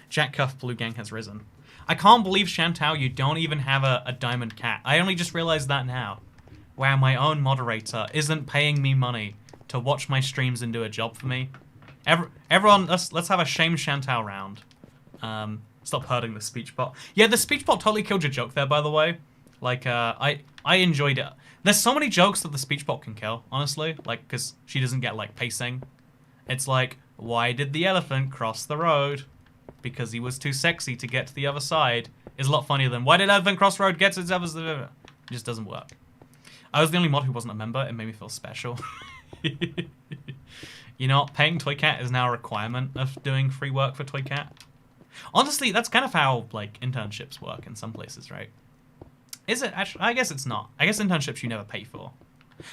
Jack Cuff Blue Gang has risen. I can't believe, Chantal, you don't even have a diamond cat. I only just realized that now. Wow, my own moderator isn't paying me money to watch my streams and do a job for me. Everyone, let's have a shame Chantal round. Stop hurting the speech bot. Yeah, the speech bot totally killed your joke there, by the way. Like, I enjoyed it. There's so many jokes that the speech bot can kill, honestly. Like, because she doesn't get, like, pacing. It's like, why did the elephant cross the road? Because he was too sexy to get to the other side. Is a lot funnier than, why did elephant cross the road, get to the other side? It just doesn't work. I was the only mod who wasn't a member. It made me feel special. You know what? Paying ToyCat is now a requirement of doing free work for ToyCat. Honestly, that's kind of how, like, internships work in some places, right? Is it actually? I guess it's not. I guess internships you never pay for.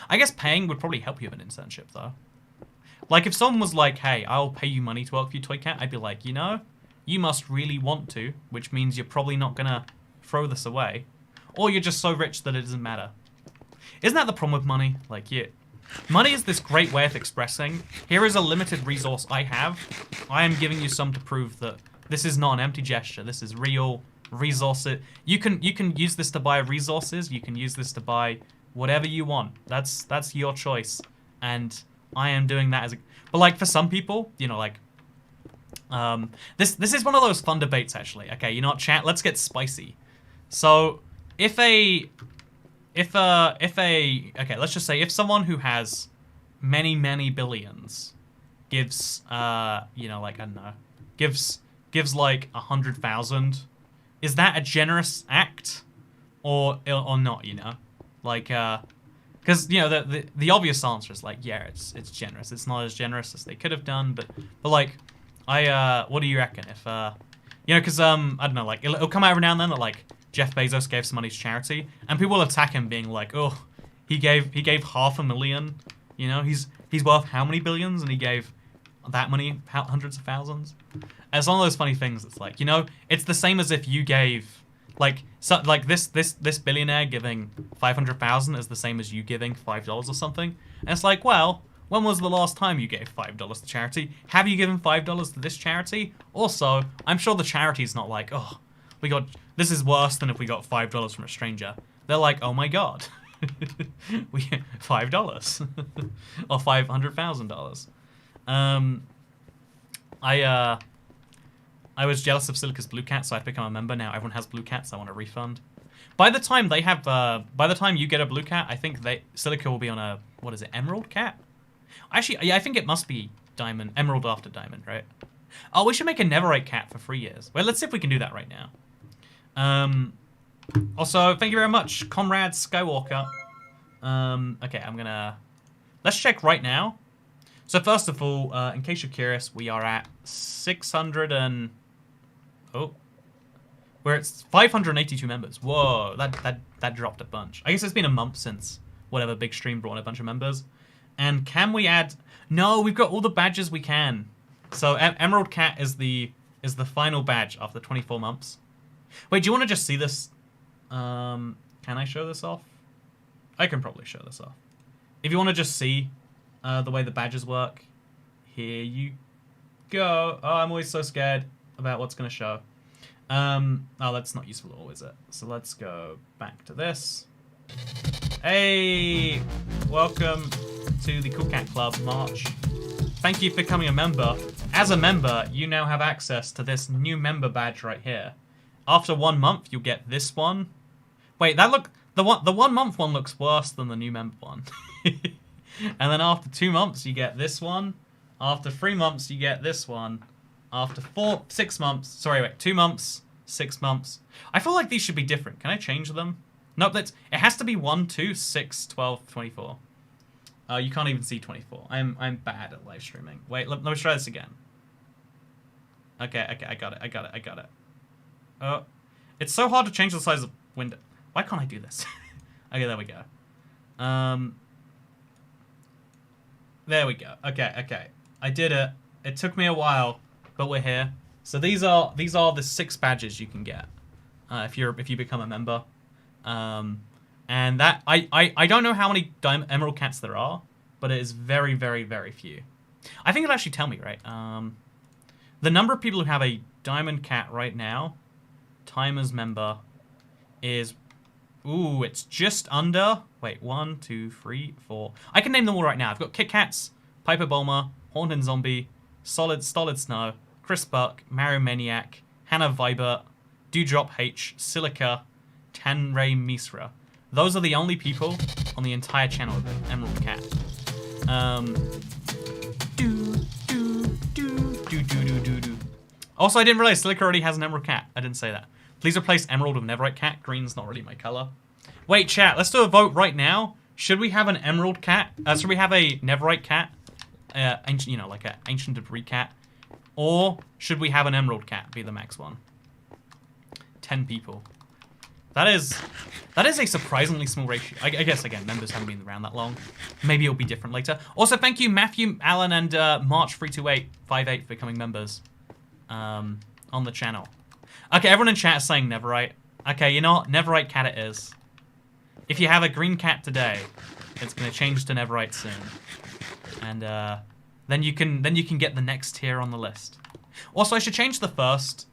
I guess paying would probably help you with an internship, though. Like, if someone was like, hey, I'll pay you money to work for you, ToyCat, I'd be like, you know, you must really want to, which means you're probably not gonna throw this away. Or you're just so rich that it doesn't matter. Isn't that the problem with money? Like, yeah. Money is this great way of expressing, here is a limited resource I have. I am giving you some to prove that this is not an empty gesture. This is real resources. You can use this to buy resources. You can use this to buy whatever you want. That's your choice. And I am doing that as a... But, like, for some people, you know, like... This is one of those fun debates, actually. Okay, you know what, chat? Let's get spicy. So, okay, let's just say if someone who has many, many billions gives, you know, like, I don't know, gives like 100,000, is that a generous act or not, you know? Like, because, you know, the obvious answer is like, yeah, it's generous. It's not as generous as they could have done, but like, what do you reckon if, you know, because, I don't know, like, it'll come out every now and then that, like, Jeff Bezos gave some money to charity, and people will attack him being like, oh, he gave $500,000, you know, he's worth how many billions, and he gave that many, hundreds of thousands. And it's one of those funny things. It's like, you know, it's the same as if you gave, like, so, like this billionaire giving 500,000 is the same as you giving $5 or something. And it's like, well, when was the last time you gave $5 to charity? Have you given $5 to this charity? Also, I'm sure the charity's not like, oh, this is worse than if we got $5 from a stranger. They're like, oh my god, we $5 or $500,000. I was jealous of Silica's blue cat, so I've become a member. Now everyone has blue cats. I want a refund. By the time they have, by the time you get a blue cat, I think Silica will be on a, what is it, emerald cat? Actually, yeah, I think it must be diamond, emerald after diamond, right? Oh, we should make a netherite cat for 3 years. Well, let's see if we can do that right now. Also, thank you very much, Comrade Skywalker. Okay, let's check right now. So first of all, in case you're curious, we are at 600 and... Oh. We're at 582 members. Whoa, that dropped a bunch. I guess it's been a month since whatever big stream brought in a bunch of members. And can we add... No, we've got all the badges we can. So Emerald Cat is the final badge after 24 months. Wait, do you want to just see this? Can I show this off? I can probably show this off. If you want to just see the way the badges work, here you go. Oh, I'm always so scared about what's going to show. Oh, that's not useful at all, is it? So let's go back to this. Hey, welcome to the Cool Cat Club March. Thank you for becoming a member. As a member, you now have access to this new member badge right here. After 1 month, you'll get this one. Wait, the 1 month one looks worse than the new member one. And then after 2 months, you get this one. After 3 months, you get this one. After 6 months, sorry, wait, 2 months, 6 months. I feel like these should be different. Can I change them? Nope, it has to be 1, 2, 6, 12, 24. You can't even see 24. I'm bad at live streaming. Wait, let me try this again. Okay, I got it. Oh, it's so hard to change the size of window. Why can't I do this? Okay, there we go. There we go. Okay. I did it. It took me a while, but we're here. So these are the 6 badges you can get if you become a member. And that I don't know how many emerald cats there are, but it is very, very, very few. I think it'll actually tell me, right? The number of people who have a diamond cat right now, timers member, is Ooh, it's just under. Wait, 1, 2, 3, 4. I can name them all right now. I've got Kit Kats, Piper Bulmer, Haunted Zombie, Stolid Snow, Chris Buck, Mario Maniac, Hannah Vibert, Dewdrop H, Silica, Tanray Misra. Those are the only people on the entire channel with an Emerald Cat. Also, I didn't realize Silica already has an Emerald Cat. I didn't say that. Please replace Emerald with Netherite Cat. Green's not really my color. Wait, chat, let's do a vote right now. Should we have an Emerald Cat? Should we have a Netherite Cat? Ancient, you know, like an Ancient Debris Cat. Or should we have an Emerald Cat be the max one? 10 people. That is a surprisingly small ratio. I guess, again, members haven't been around that long. Maybe it'll be different later. Also, thank you, Matthew, Alan, and March32858 for becoming members on the channel. Okay, everyone in chat is saying Neverite. Okay, you know what? Neverite Cat it is. If you have a green cat today, it's going to change to Neverite soon. And then you can get the next tier on the list. Also, I should change the first.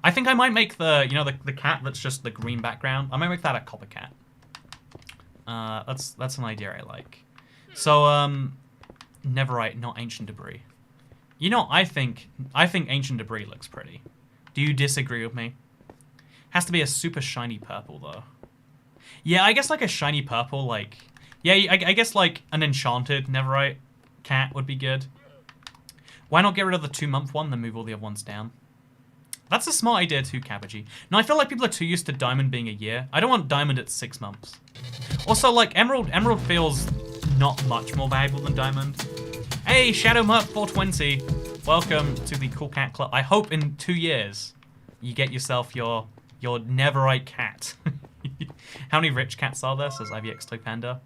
I think I might make the cat that's just the green background. I might make that a copper cat. That's an idea I like. So Neverite, not Ancient Debris. You know, I think Ancient Debris looks pretty. Do you disagree with me? Has to be a super shiny purple though. Yeah, I guess like a shiny purple, like yeah, I guess like an enchanted Neverite cat would be good. Why not get rid of the 2-month one, then move all the other ones down? That's a smart idea too, Cabbagey. No, I feel like people are too used to Diamond being a year. I don't want Diamond at 6 months. Also, like, Emerald feels not much more valuable than Diamond. Hey, Shadow Merc 420. Welcome to the Cool Cat Club. I hope in 2 years you get yourself your Neverite cat. How many rich cats are there, says IVX Toy Panda.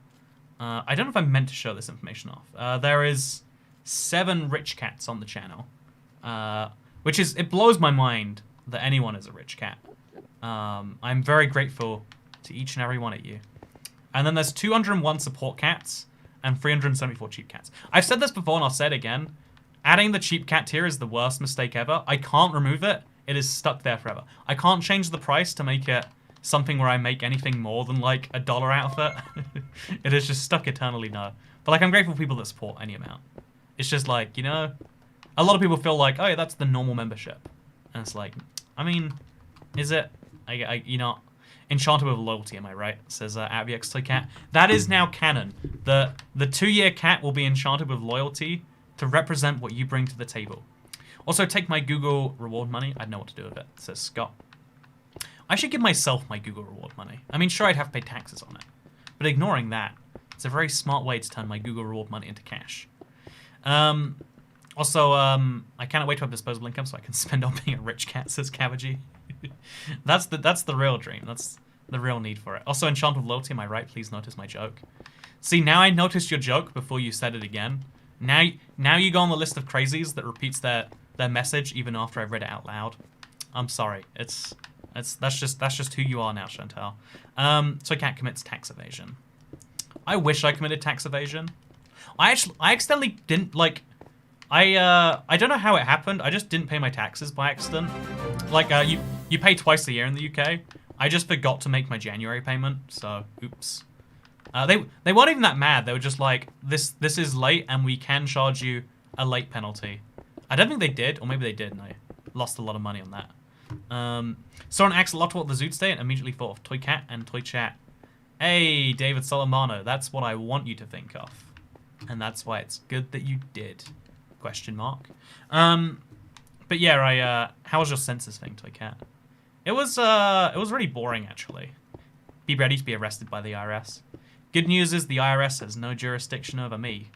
I don't know if I'm meant to show this information off. There is 7 rich cats on the channel. Which is, it blows my mind that anyone is a rich cat. I'm very grateful to each and every one of you. And then there's 201 support cats and 374 cheap cats. I've said this before and I'll say it again. Adding the cheap cat tier is the worst mistake ever. I can't remove it. It is stuck there forever. I can't change the price to make it something where I make anything more than like $1 out of it. It is just stuck eternally no. But like, I'm grateful for people that support any amount. It's just like, you know, a lot of people feel like, oh yeah, that's the normal membership. And it's like, I mean, is it? You know, enchanted with loyalty, am I right? Says AVX Toy Cat. That is now canon. The 2-year cat will be enchanted with loyalty to represent what you bring to the table. Also, take my Google reward money. I'd know what to do with it, says Scott. I should give myself my Google reward money. I mean, sure, I'd have to pay taxes on it. But ignoring that, it's a very smart way to turn my Google reward money into cash. Also, I cannot wait to have disposable income so I can spend on being a rich cat, says Cabbagey. That's the real dream. That's the real need for it. Also, enchanted with loyalty, am I right? Please notice my joke. See, now I noticed your joke before you said it again. Now you go on the list of crazies that repeats their message even after I've read it out loud. I'm sorry. That's just who you are now, Chantal. So cat commits tax evasion. I wish I committed tax evasion. I accidentally didn't like. I don't know how it happened. I just didn't pay my taxes by accident. Like you pay twice a year in the UK. I just forgot to make my January payment. So oops. They weren't even that mad. They were just like, this is late and we can charge you a late penalty. I don't think they did, or maybe they did, and I lost a lot of money on that. Saw an axolotl at the zoo today and immediately thought of Toy Cat and Toy Chat. Hey, David Solomano, that's what I want you to think of. And that's why it's good that you did. Question mark. But yeah, how was your census thing, Toy Cat? It was really boring, actually. Be ready to be arrested by the IRS. Good news is the IRS has no jurisdiction over me.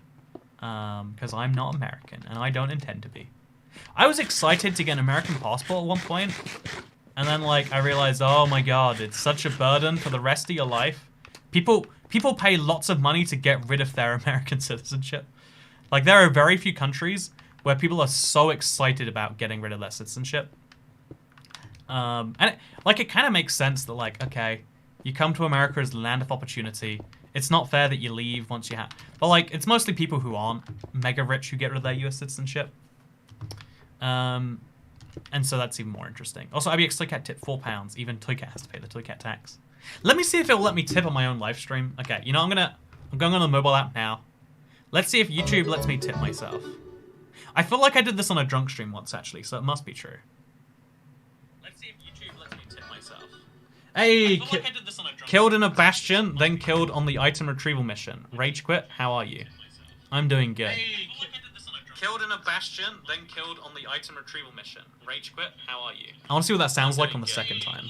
Because I'm not American, and I don't intend to be. I was excited to get an American passport at one point, and then like I realized, oh my god, it's such a burden for the rest of your life. People pay lots of money to get rid of their American citizenship. Like there are very few countries where people are so excited about getting rid of their citizenship. And it kind of makes sense that like, okay, you come to America as the land of opportunity. It's not fair that you leave once you have... But, like, it's mostly people who aren't mega rich who get rid of their US citizenship. And so that's even more interesting. Also, IBX Toy Cat tip £4. Even Toy Cat has to pay the Toy Cat tax. Let me see if it will let me tip on my own live stream. Okay, you know, I'm going on the mobile app now. Let's see if YouTube lets me tip myself. I feel like I did this on a drunk stream once, actually, so it must be true. Let's see if YouTube lets me tip myself. Hey, killed in a bastion, then killed on the item retrieval mission. Rage quit, how are you? I'm doing good. Hey, killed in a bastion, then killed on the item retrieval mission. Rage quit, how are you? I want to see what that sounds like on the second time.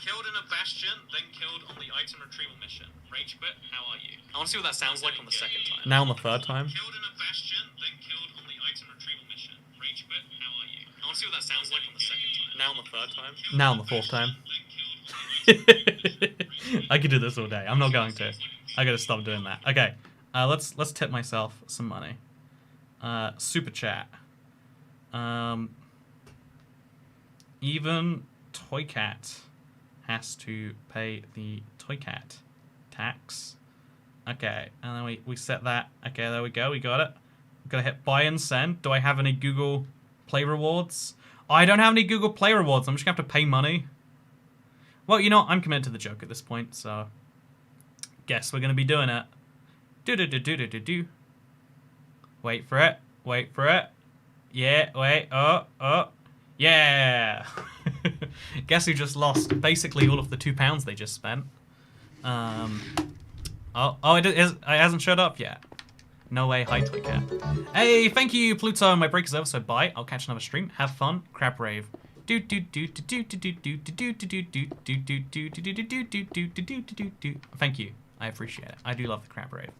Killed in a bastion, then killed on the item retrieval mission. Rage quit, how are you? I want to see what that sounds like on the second time. Now on the third time. Killed in a bastion, then killed on the item retrieval mission. Rage quit, how are you? I want to see what that sounds like on the second time. Now on the third time. Now on the fourth time. I could do this all day. I'm not going to. I gotta stop doing that. Okay, let's tip myself some money. Super chat. Even Toycat has to pay the Toycat tax. Okay, and then we set that. Okay, there we go. We got it. I'm gonna hit buy and send. Do I have any Google Play rewards? Oh, I don't have any Google Play rewards. I'm just gonna have to pay money. Well, you know, I'm committed to the joke at this point, so guess we're gonna be doing it. Do. Wait for it. Wait for it. Yeah. Wait. Oh. Yeah. Guess who just lost basically all of the £2 they just spent. It hasn't showed up yet. No way. Hi, Toycat. Hey, thank you, Pluto. My break is over, so bye. I'll catch another stream. Have fun. Crab rave. Thank you. I appreciate it. I do love the crab rave.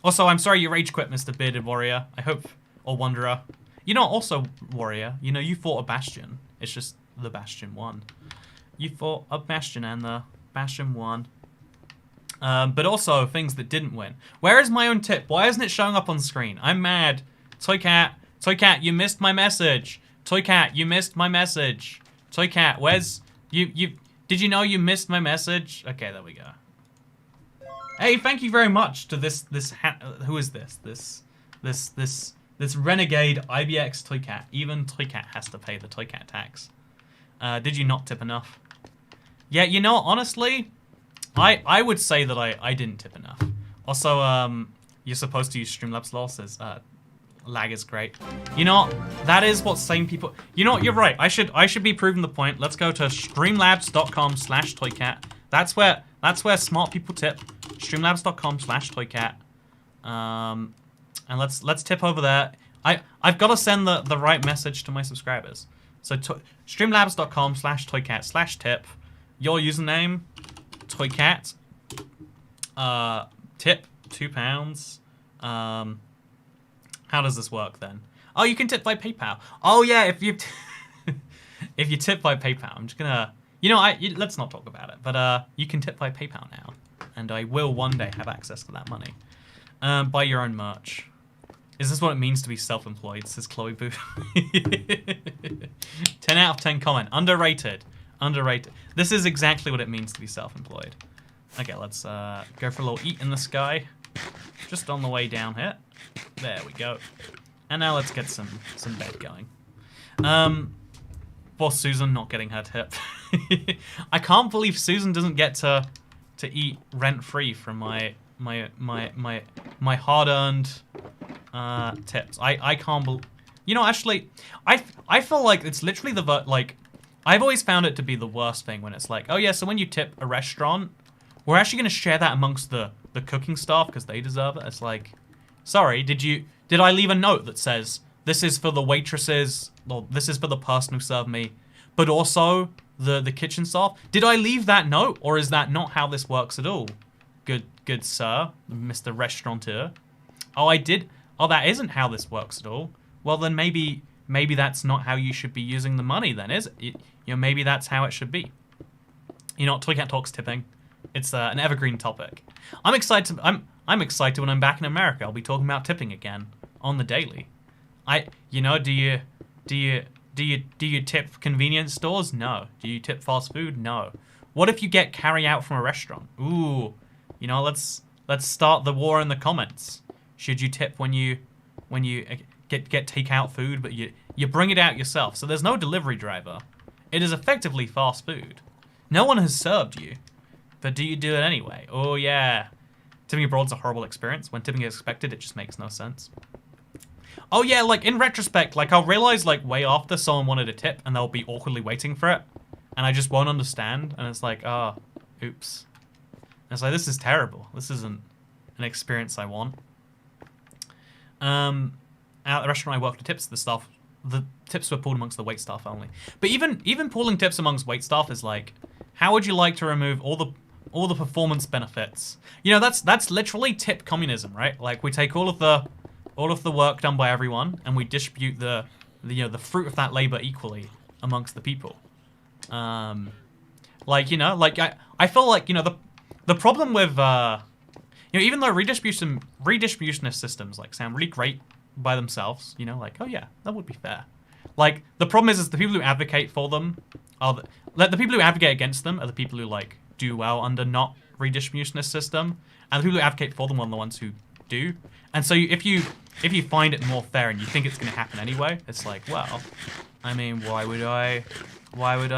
Also, I'm sorry you rage quit, Mr. Bearded Warrior. I hope, or Wanderer. You know, also Warrior. You know, you fought a Bastion. It's just the Bastion won. You fought a Bastion and the Bastion won. But also things that didn't win. Where is my own tip? Why isn't it showing up on screen? I'm mad. Toycat, you missed my message. Toycat, you missed my message. Toycat, where's you? Did you know you missed my message? Okay, there we go. Hey, thank you very much to this who is this? This renegade IBX Toycat. Even Toycat has to pay the Toycat tax. Did you not tip enough? Yeah, you know, honestly, I would say that I didn't tip enough. Also, you're supposed to use Streamlabs law, says lag is great. You know, that is what sane people. You know what? You're right. I should be proving the point. Let's go to streamlabs.com/Toycat. That's where smart people tip. Streamlabs.com/Toycat. And let's tip over there. I've got to send the right message to my subscribers. So streamlabs.com/Toycat/tip. Your username, Toycat. Tip £2. How does this work then? Oh, you can tip by PayPal. Oh yeah, if you if you tip by PayPal, I'm just gonna, you know, let's not talk about it. But you can tip by PayPal now, and I will one day have access to that money. Buy your own merch. Is this what it means to be self-employed? Says Chloe Boo. 10 out of 10 comment. Underrated. Underrated. This is exactly what it means to be self-employed. Okay, let's go for a little eat in the sky. Just on the way down here. There we go. And now let's get some bed going. For Susan not getting her tip. I can't believe Susan doesn't get to eat rent-free from my hard-earned tips. I can't believe. You know, actually, I feel like it's literally like I've always found it to be the worst thing when it's like, oh yeah, so when you tip a restaurant, we're actually going to share that amongst the cooking staff because they deserve it. It's like, sorry, did I leave a note that says this is for the waitresses, or this is for the person who served me, but also the kitchen staff? Did I leave that note, or is that not how this works at all? Good sir, Mr. Restaurateur. Oh, I did. Oh, that isn't how this works at all. Well, then maybe that's not how you should be using the money. Then is it? You know, maybe that's how it should be. You know, Toycat Talks tipping. It's an evergreen topic. I'm excited. I'm excited when I'm back in America. I'll be talking about tipping again on the daily. You know, do you tip convenience stores? No. Do you tip fast food? No. What if you get carry out from a restaurant? Ooh, you know, let's start the war in the comments. Should you tip when you get takeout food, but you bring it out yourself? So there's no delivery driver. It is effectively fast food. No one has served you. But do you do it anyway? Oh, yeah. Tipping abroad's a horrible experience. When tipping is expected, it just makes no sense. Oh, yeah, like, in retrospect, like, I'll realize, like, way after someone wanted a tip, and they'll be awkwardly waiting for it. And I just won't understand. And it's like, oh, oops. And it's like, this is terrible. This isn't an experience I want. At the restaurant I worked, the tips were pooled amongst the wait staff only. But even pooling tips amongst wait staff is like, how would you like to remove all the performance benefits? You know, that's literally tip communism, right? Like, we take all of the work done by everyone and we distribute the fruit of that labor equally amongst the people. Like, you know, like I feel like, you know, the problem with you know, even though redistributionist systems like sound really great by themselves, you know, like, oh yeah, that would be fair. Like, the problem is the people who advocate for them are the people who advocate against them are the people who like do well under not redistributionist system, and the people who advocate for them are the ones who do. And so if you find it more fair and you think it's going to happen anyway, it's like, well, I mean, why would I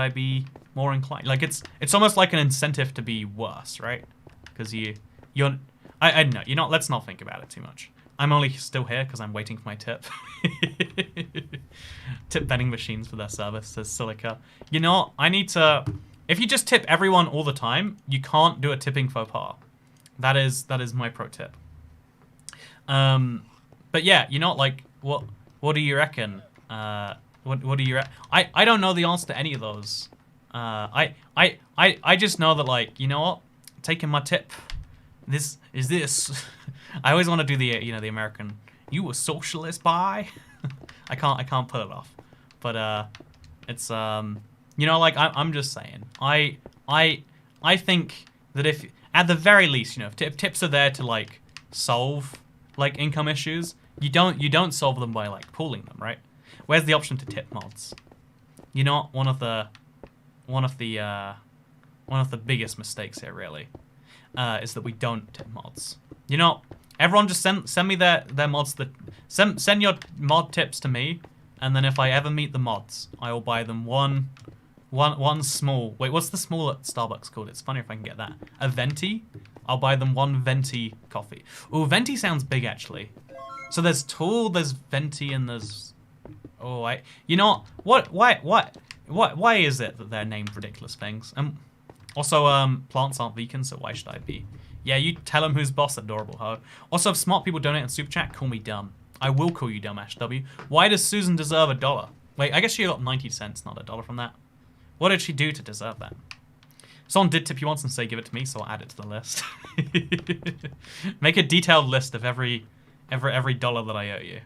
be more inclined? Like, it's almost like an incentive to be worse, right? Because I don't know, you know, let's not think about it too much. I'm only still here because I'm waiting for my tip. Tip vending machines for their service, says Silica. You know, I need to... If you just tip everyone all the time, you can't do a tipping faux pas. That is my pro tip. But yeah, you know, like, what do you reckon? What do you reckon? I don't know the answer to any of those. I just know that, like, you know what? Taking my tip... This. I always want to do the, you know, the American, you a socialist, bye? I can't pull it off. But, it's, you know, like, I'm just saying. I think that if, at the very least, you know, if tips are there to, like, solve, like, income issues, you don't solve them by, like, pooling them, right? Where's the option to tip mods? You know, one of the biggest mistakes here, really. Is that we don't tip mods. You know, everyone just send me their mods. Send your mod tips to me, and then if I ever meet the mods, I will buy them one small. Wait, what's the small at Starbucks called? It's funny if I can get that. A venti. I'll buy them one venti coffee. Ooh, venti sounds big actually. So there's tall, there's venti, and there's. Oh, you know what? Why is it that they're named ridiculous things? Also, plants aren't vegans, so why should I be? Yeah, you tell them who's boss, adorable ho. Also, if smart people donate in Super Chat, call me dumb. I will call you dumb, Ash W. Why does Susan deserve $1? Wait, I guess she got 90 cents, not $1 from that. What did she do to deserve that? Someone did tip you once and say give it to me, so I'll add it to the list. Make a detailed list of every dollar that I owe you.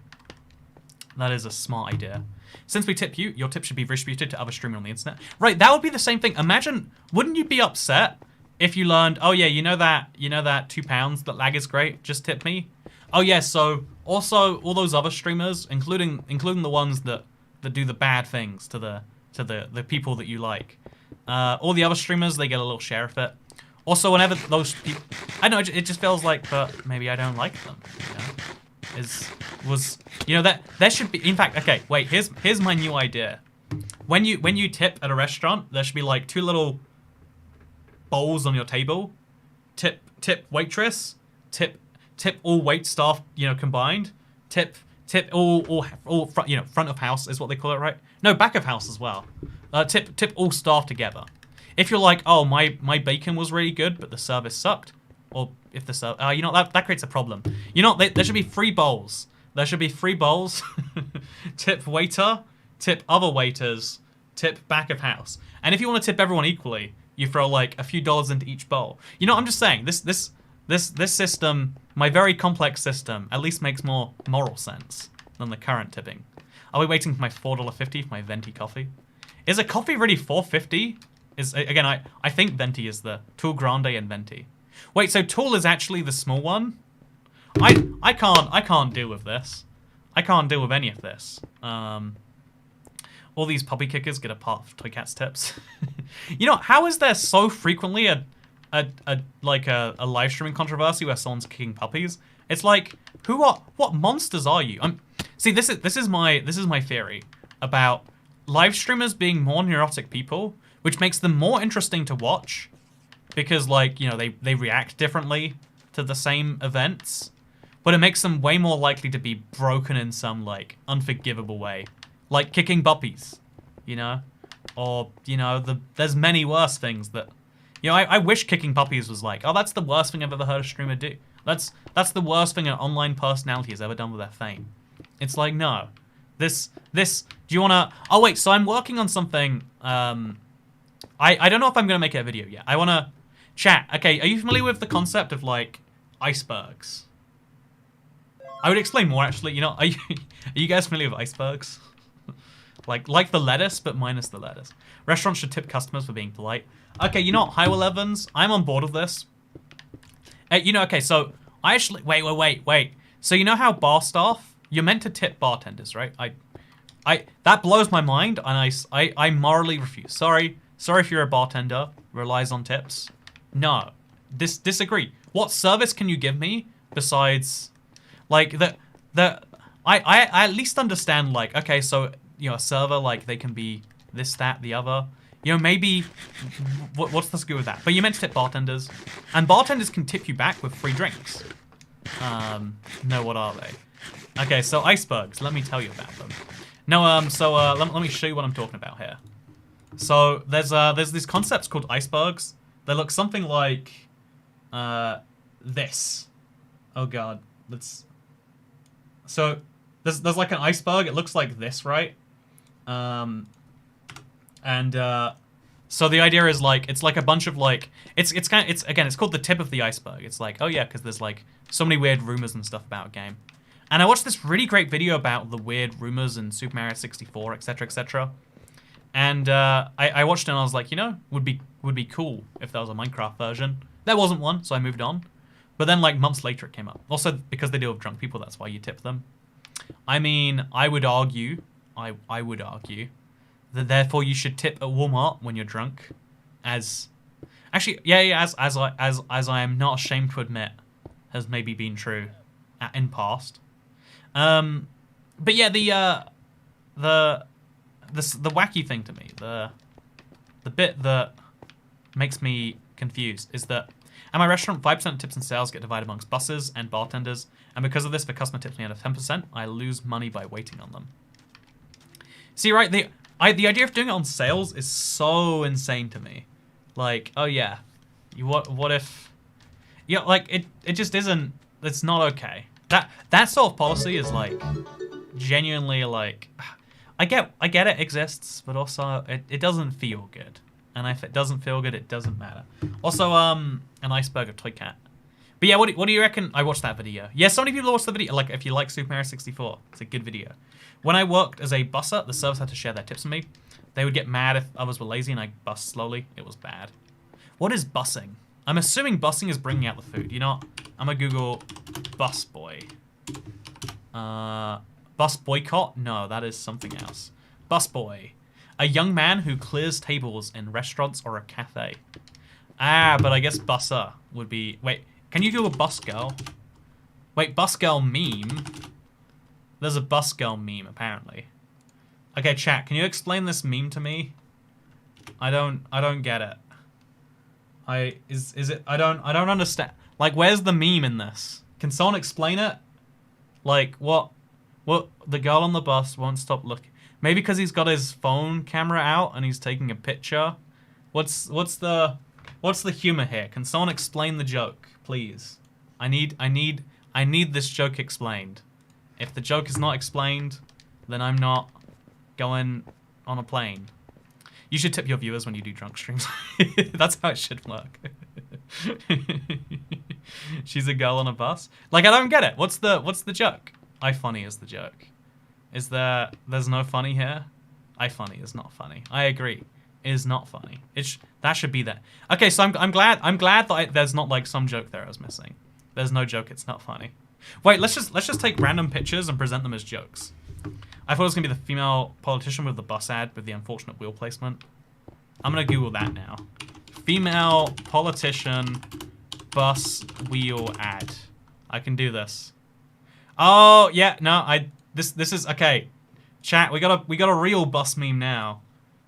That is a smart idea. Since we tip you, your tip should be distributed to other streamers on the internet. Right, that would be the same thing. Imagine, wouldn't you be upset if you learned, oh yeah, you know that £2 that lag is great, just tip me? Oh yeah, so also all those other streamers, including the ones that do the bad things to the people that you like. All the other streamers, they get a little share of it. Also, whenever those people, I don't know, it just feels like, but maybe I don't like them, you know? You know, that there should be, in fact, okay, wait, here's my new idea. When you tip at a restaurant, there should be like 2 little bowls on your table. Tip waitress, tip all wait staff, you know, combined. Tip all front, you know, front of house is what they call it, right? No, back of house as well. Tip all staff together. If you're like, oh, my bacon was really good, but the service sucked, or if the service, you know, that creates a problem. You know, there should be 3 bowls. There should be 3 bowls. Tip waiter, tip other waiters, tip back of house. And if you want to tip everyone equally, you throw like a few dollars into each bowl. You know, I'm just saying, this system, my very complex system, at least makes more moral sense than the current tipping. Are we waiting for my $4.50 for my venti coffee? Is a coffee really $4.50? Again, I think venti is the Tool Grande and venti. Wait, so Tool is actually the small one? I can't deal with this. I can't deal with any of this. All these puppy kickers get a part of Toy Cat's tips. You know, how is there so frequently a live streaming controversy where someone's kicking puppies? It's like, what monsters are you? See, this is my theory about live streamers being more neurotic people, which makes them more interesting to watch because, like, you know, they react differently to the same events, but it makes them way more likely to be broken in some, like, unforgivable way. Like kicking puppies, you know? Or, you know, there's many worse things that... You know, I wish kicking puppies was like, oh, that's the worst thing I've ever heard a streamer do. That's the worst thing an online personality has ever done with their fame. It's like, no. This, do you wanna... Oh, wait, so I'm working on something, I don't know if I'm gonna make it a video yet. I wanna... Chat, okay, are you familiar with the concept of, like, icebergs? I would explain more, actually. You know, are you guys familiar with icebergs? like the lettuce, but minus the lettuce. Restaurants should tip customers for being polite. Okay, you know what, High 11s, I'm on board with this. You know, okay, so I actually... Wait. So you know how bar staff, you're meant to tip bartenders, right? That blows my mind, and I morally refuse. Sorry if you're a bartender, relies on tips. No, disagree. What service can you give me besides, like, I at least understand, like, okay, so, you know, a server, like, they can be this, that, the other. You know, maybe, what's the scoop with that? But you meant to tip bartenders, and bartenders can tip you back with free drinks. No, what are they? Okay, so icebergs, let me tell you about them. No, let me show you what I'm talking about here. So, there's these concepts called icebergs. They look something like, this. Oh god, so, there's like an iceberg, it looks like this, right? So the idea is, like, it's like a bunch of, like, it's called the tip of the iceberg. It's like, oh yeah, because there's, like, so many weird rumors and stuff about a game. And I watched this really great video about the weird rumors in Super Mario 64, etc., etc. And I watched it and I was like, you know, would be cool if there was a Minecraft version. There wasn't one, so I moved on. But then, like, months later it came up. Also, because they deal with drunk people, that's why you tip them. I mean, I would argue that therefore you should tip at Walmart when you're drunk, as I am not ashamed to admit has maybe been true in past. But yeah, the wacky thing to me, the bit that makes me confused is that at my restaurant, 5% of tips and sales get divided amongst buses and bartenders, and because of this, if a customer tips me out of 10%, I lose money by waiting on them. See, right, the idea of doing it on sales is so insane to me. Like, oh yeah, what if... Yeah, like, it just isn't... It's not okay. That sort of policy is, like, genuinely, like... I get it exists, but also it doesn't feel good. And if it doesn't feel good, it doesn't matter. Also, an iceberg of Toy Cat. But yeah, what do you reckon? I watched that video. Yeah, so many people watched the video. Like, if you like Super Mario 64, it's a good video. When I worked as a busser, the servers had to share their tips with me. They would get mad if others were lazy and I bussed slowly. It was bad. What is bussing? I'm assuming bussing is bringing out the food. You know what? I'm gonna Google bus boy. Bus boycott? No, that is something else. Bus boy. A young man who clears tables in restaurants or a cafe. Ah, but I guess busser would be... Wait, can you do a bus girl? Wait, bus girl meme? There's a bus girl meme, apparently. Okay, chat, can you explain this meme to me? I don't get it. I don't understand. Like, where's the meme in this? Can someone explain it? Like, what the girl on the bus won't stop looking. Maybe because he's got his phone camera out and he's taking a picture. What's the humor here? Can someone explain the joke, please? I need this joke explained. If the joke is not explained, then I'm not going on a plane. You should tip your viewers when you do drunk streams. That's how it should work. She's a girl on a bus. Like, I don't get it. What's the joke? iFunny is the joke. Is there's no funny here? iFunny is not funny. I agree. It is not funny. That should be there. Okay, so I'm glad that there's not like some joke there I was missing. There's no joke. It's not funny. Wait, let's just take random pictures and present them as jokes. I thought it was gonna be the female politician with the bus ad with the unfortunate wheel placement. I'm gonna Google that now. Female politician bus wheel ad. I can do this. Oh yeah, no, this is okay. Chat, we got a real bus meme now.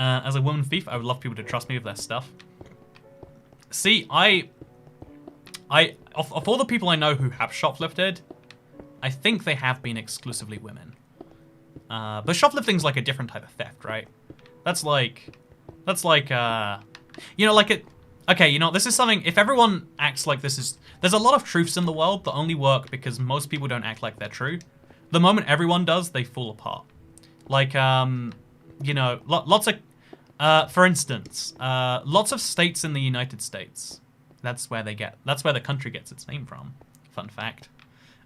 As a woman thief, I would love people to trust me with their stuff. See, of all the people I know who have shoplifted, I think they have been exclusively women. But shoplifting's like a different type of theft, right? That's like, you know, like it. Okay, you know, this is something. If everyone acts like this is, there's a lot of truths in the world that only work because most people don't act like they're true. The moment everyone does, they fall apart. Like, you know, lots of, for instance, lots of states in the United States. That's where the country gets its name from. Fun fact.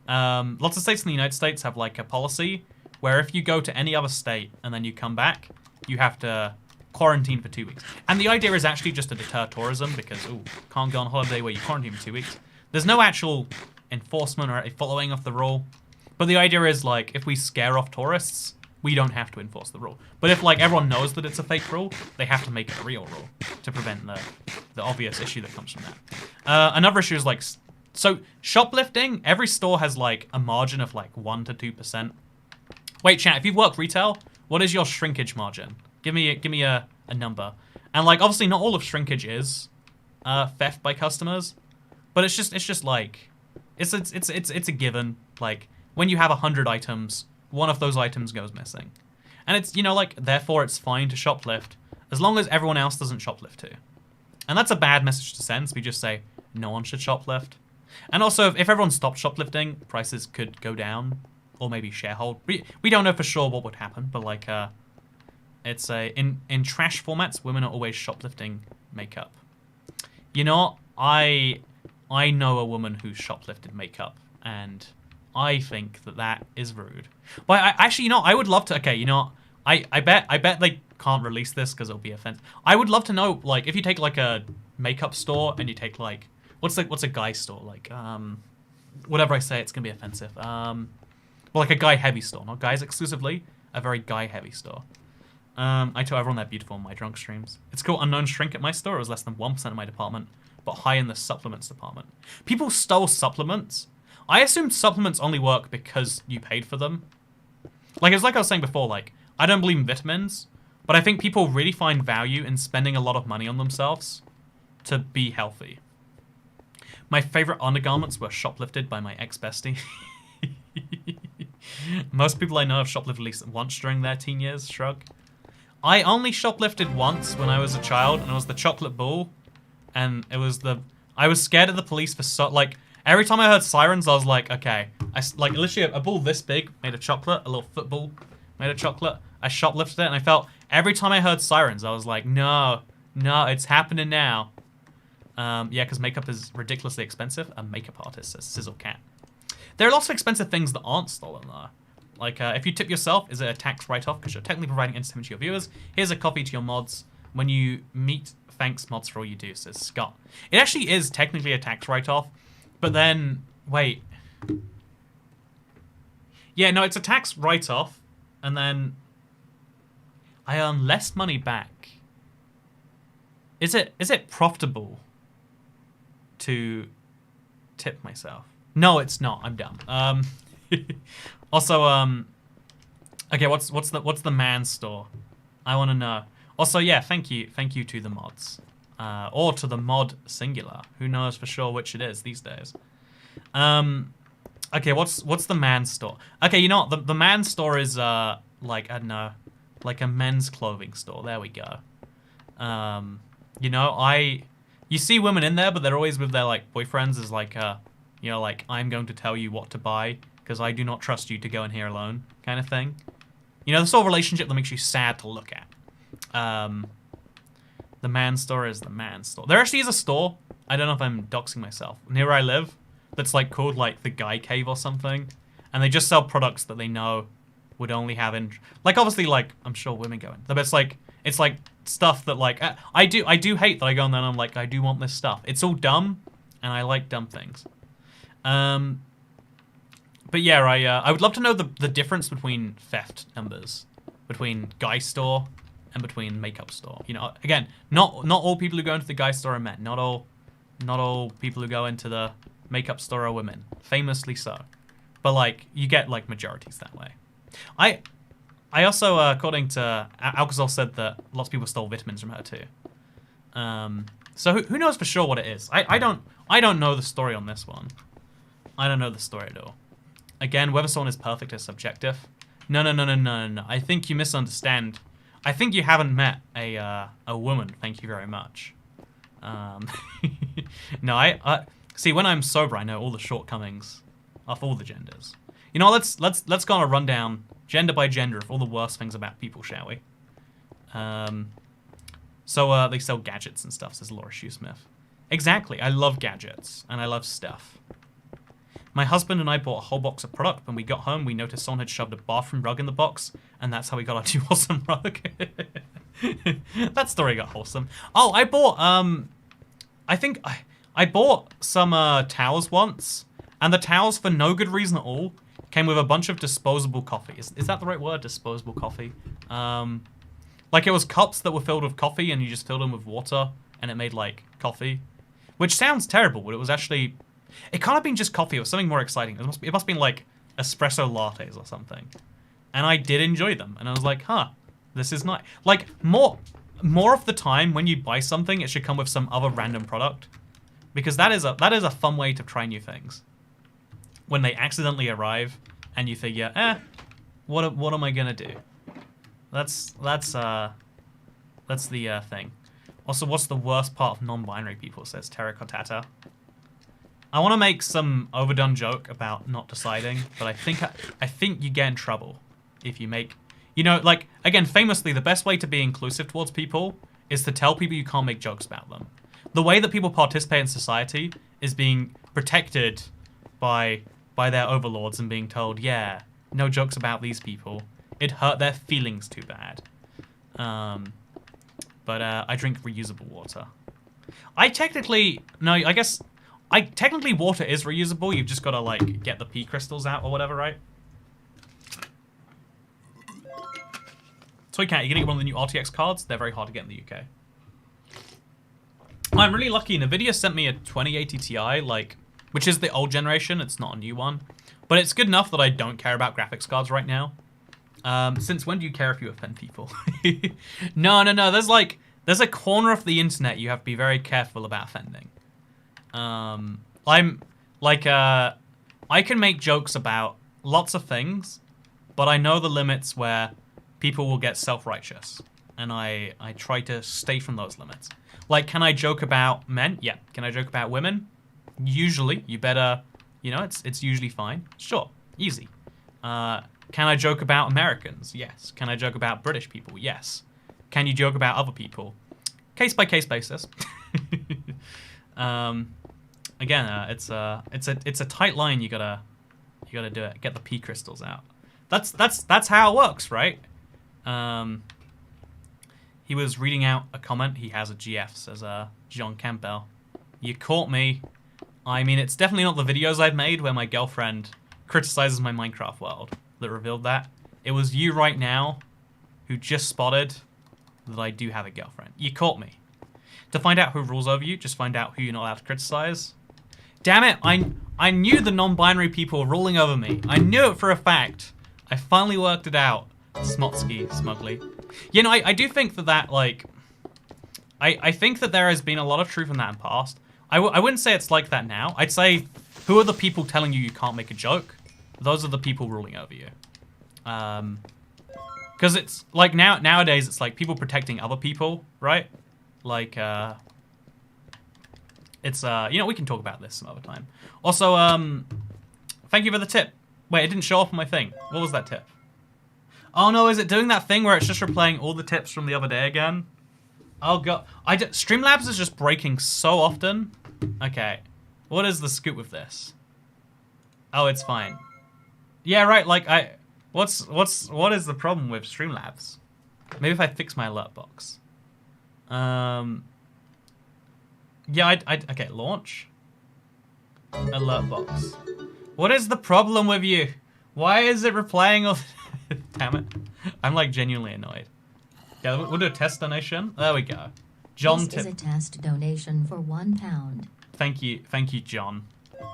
Lots of states in the United States have like a policy where if you go to any other state and then you come back, you have to quarantine for 2 weeks. And the idea is actually just to deter tourism because, ooh, can't go on holiday where you quarantine for 2 weeks. There's no actual enforcement or a following of the rule. But the idea is, like, if we scare off tourists, we don't have to enforce the rule. But if, like, everyone knows that it's a fake rule, they have to make it a real rule to prevent the obvious issue that comes from that. Another issue is, like, so shoplifting, every store has, like, a margin of, like, 1 to 2%. Wait, chat, if you've worked retail, what is your shrinkage margin? Give me a number. And, like, obviously not all of shrinkage is theft by customers, but it's just like, it's a given. Like, when you have 100 items, one of those items goes missing. And it's, you know, like, therefore it's fine to shoplift, as long as everyone else doesn't shoplift too. And that's a bad message to send, so we just say, no one should shoplift. And also, if everyone stopped shoplifting, prices could go down, or maybe sharehold. We don't know for sure what would happen, but, like, it's in trash formats, women are always shoplifting makeup. You know, I know a woman who shoplifted makeup, and I think that is rude. But actually, you know, I would love to. Okay, you know, I bet they can't release this because it'll be offensive. I would love to know, like, if you take like a makeup store and you take like what's a guy store, like whatever I say, it's gonna be offensive. Well, like a guy heavy store, not guys exclusively, a very guy heavy store. I tell everyone they're beautiful in my drunk streams. It's called Unknown Shrink at my store. It was less than 1% of my department, but high in the supplements department. People stole supplements. I assumed supplements only work because you paid for them. Like, it's like I was saying before, like, I don't believe in vitamins, but I think people really find value in spending a lot of money on themselves to be healthy. My favorite undergarments were shoplifted by my ex-bestie. Most people I know have shoplifted at least once during their teen years, shrug. I only shoplifted once when I was a child, and it was the chocolate ball. And it was I was scared of the police for like, every time I heard sirens, I was like, okay. Like, literally a ball this big made of chocolate, a little football made of chocolate. I shoplifted it, and I felt, every time I heard sirens, I was like, no, it's happening now. Yeah, because makeup is ridiculously expensive. A makeup artist says Sizzle Cat. There are lots of expensive things that aren't stolen, though. Like, if you tip yourself, is it a tax write-off? Because you're technically providing entertainment to your viewers. Here's a copy to your mods. When you meet, thanks mods for all you do, says Scott. It actually is technically a tax write-off, but then, wait. Yeah, no, it's a tax write-off, and then I earn less money back. Is it profitable to tip myself? No, it's not. I'm dumb. Also, okay, what's the man store? I want to know. Also, yeah, thank you to the mods, or to the mod singular. Who knows for sure which it is these days. Okay, what's the man store? Okay, you know what? The man store is like, I don't know, like a men's clothing store. There we go. You know, you see women in there, but they're always with their like boyfriends. As like, you know, like, I'm going to tell you what to buy because I do not trust you to go in here alone, kind of thing. You know, the sort of relationship that makes you sad to look at. The man store is the man store. There actually is a store, I don't know if I'm doxing myself, near where I live, that's like called like the Guy Cave or something. And they just sell products that they know would only have like, obviously, like, I'm sure women go in. But it's like stuff that like, I do hate that I go in there and I'm like, I do want this stuff. It's all dumb, and I like dumb things. But yeah, I would love to know the difference between theft numbers, between Guy store and between makeup store. You know, again, not all people who go into the Guy store are men. Not all people who go into the makeup store are women. Famously so. But like, you get like majorities that way. I also, according to Alcazar, said that lots of people stole vitamins from her too. So who knows for sure what it is? I don't know the story on this one. I don't know the story at all. Again, whether someone is perfect is subjective. No. I think you misunderstand. I think you haven't met a woman. Thank you very much. No, I see. When I'm sober, I know all the shortcomings of all the genders. You know, let's go on a rundown, gender by gender, of all the worst things about people, shall we? So they sell gadgets and stuff, says Laura Shoesmith. Exactly. I love gadgets and I love stuff. My husband and I bought a whole box of product. When we got home, we noticed someone had shoved a bathroom rug in the box, and that's how we got our too wholesome rug. That story got wholesome. Oh, I bought, I think I bought some towels once, and the towels, for no good reason at all, came with a bunch of disposable coffee. Is that the right word? Disposable coffee? Like it was cups that were filled with coffee, and you just filled them with water, and it made, like, coffee. Which sounds terrible, but it was actually... It can't have been just coffee. It was something more exciting. It must have been like espresso lattes or something. And I did enjoy them. And I was like, huh, this is nice. Like, more of the time when you buy something, it should come with some other random product. Because that is a fun way to try new things. When they accidentally arrive and you figure, what am I gonna do? That's the thing. Also, what's the worst part of non-binary people, says Terracotta. I want to make some overdone joke about not deciding, but I think you get in trouble if you make... You know, like, again, famously, the best way to be inclusive towards people is to tell people you can't make jokes about them. The way that people participate in society is being protected by their overlords and being told, yeah, no jokes about these people. It hurt their feelings too bad. But I drink reusable water. Technically water is reusable. You've just got to, like, get the pea crystals out or whatever, right? Toy Cat, you're going to get one of the new RTX cards. They're very hard to get in the UK. I'm really lucky. NVIDIA sent me a 2080 Ti, like, which is the old generation. It's not a new one. But it's good enough that I don't care about graphics cards right now. Since when do you care if you offend people? No. There's a corner of the internet you have to be very careful about offending. I'm like, I can make jokes about lots of things, but I know the limits where people will get self-righteous, and I try to stay from those limits. Like, can I joke about men? Yeah. Can I joke about women? Usually. You better, you know, it's usually fine. Sure. Easy. Can I joke about Americans? Yes. Can I joke about British people? Yes. Can you joke about other people? Case by case basis. Again, it's a tight line. You gotta do it. Get the pea crystals out. That's how it works, right? He was reading out a comment. He has a GF, says John Campbell. You caught me. I mean, it's definitely not the videos I've made where my girlfriend criticizes my Minecraft world that revealed that. It was you right now who just spotted that I do have a girlfriend. You caught me. To find out who rules over you, just find out who you're not allowed to criticize. Damn it, I knew the non-binary people were ruling over me. I knew it for a fact. I finally worked it out. Smotsky, smugly. You know, I do think that like... I think that there has been a lot of truth in that in the past. I wouldn't say it's like that now. I'd say, who are the people telling you can't make a joke? Those are the people ruling over you. Because it's, like, nowadays, it's like people protecting other people, right? Like, it's, you know, we can talk about this some other time. Also, thank you for the tip. Wait, it didn't show up on my thing. What was that tip? Oh no, is it doing that thing where it's just replaying all the tips from the other day again? Oh god. Streamlabs is just breaking so often. Okay. What is the scoop with this? Oh, it's fine. Yeah, right, like, what is the problem with Streamlabs? Maybe if I fix my alert box. Yeah, okay, launch. Alert box. What is the problem with you? Why is it replaying all... Damn it. I'm, like, genuinely annoyed. Yeah, we'll do a test donation. There we go. John This is a test donation for £1. Thank you, John.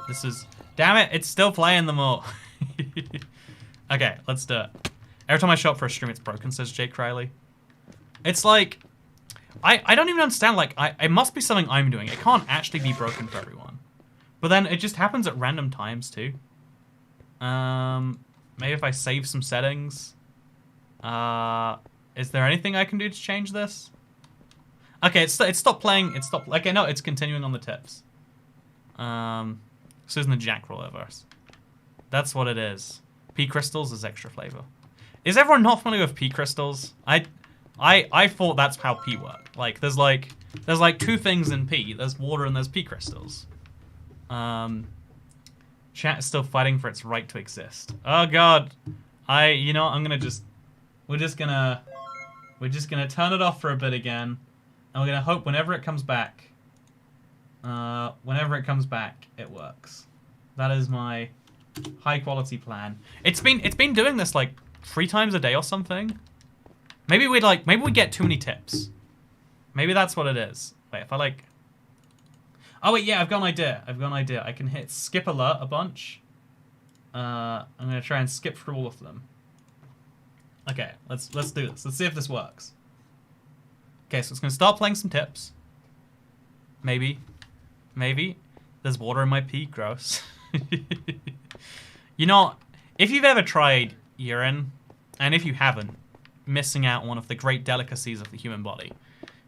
This is... Damn it, it's still playing them all. Okay, let's do it. Every time I show up for a stream, it's broken, says Jake Riley. It's like, I don't even understand, like, it must be something I'm doing. It can't actually be broken for everyone. But then it just happens at random times, too. Maybe if I save some settings. Is there anything I can do to change this? Okay, it stopped playing, okay, no, it's continuing on the tips. Susan the Jack Rollerverse. That's what it is. Pea crystals is extra flavor. Is everyone not familiar with pea crystals? I thought that's how pea worked. Like there's like two things in pea. There's water and there's pea crystals. Chat is still fighting for its right to exist. Oh god. You know, we're just gonna turn it off for a bit again. And we're gonna hope whenever it comes back, it works. That is my high quality plan. It's been doing this like 3 times a day or something. Maybe we get too many tips. Maybe that's what it is. Wait, if I like... Oh wait, yeah, I've got an idea. I can hit skip alert a bunch. I'm gonna try and skip through all of them. Okay, let's do this. Let's see if this works. Okay, so it's gonna start playing some tips. Maybe. There's water in my pee. Gross. You know, if you've ever tried urine, and if you haven't, missing out on one of the great delicacies of the human body.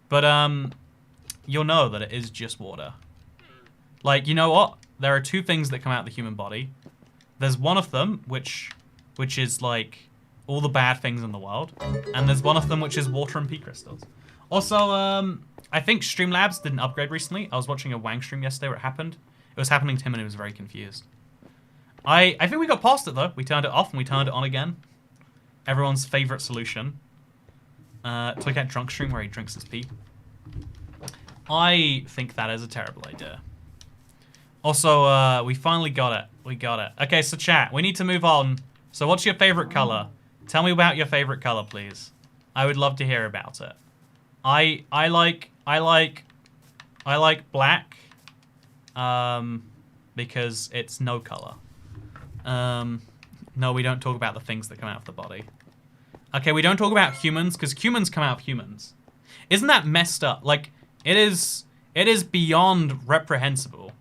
But you'll know that it is just water. Like, you know what? There are 2 things that come out of the human body. There's one of them which is like all the bad things in the world, and there's one of them which is water and pea crystals. Also, I think Streamlabs did an upgrade recently. I was watching a Wang stream yesterday where it happened. It was happening to him and he was very confused. I think we got past it though. We turned it off and we turned it on again. Everyone's favorite solution. Toycat drunk stream where he drinks his pee. I think that is a terrible idea. Also, we finally got it. We got it. Okay, so chat, we need to move on. So what's your favorite color? Tell me about your favorite color, please. I would love to hear about it. I like black. Because it's no color. No, we don't talk about the things that come out of the body. Okay, we don't talk about humans, because humans come out of humans. Isn't that messed up? Like, it is beyond reprehensible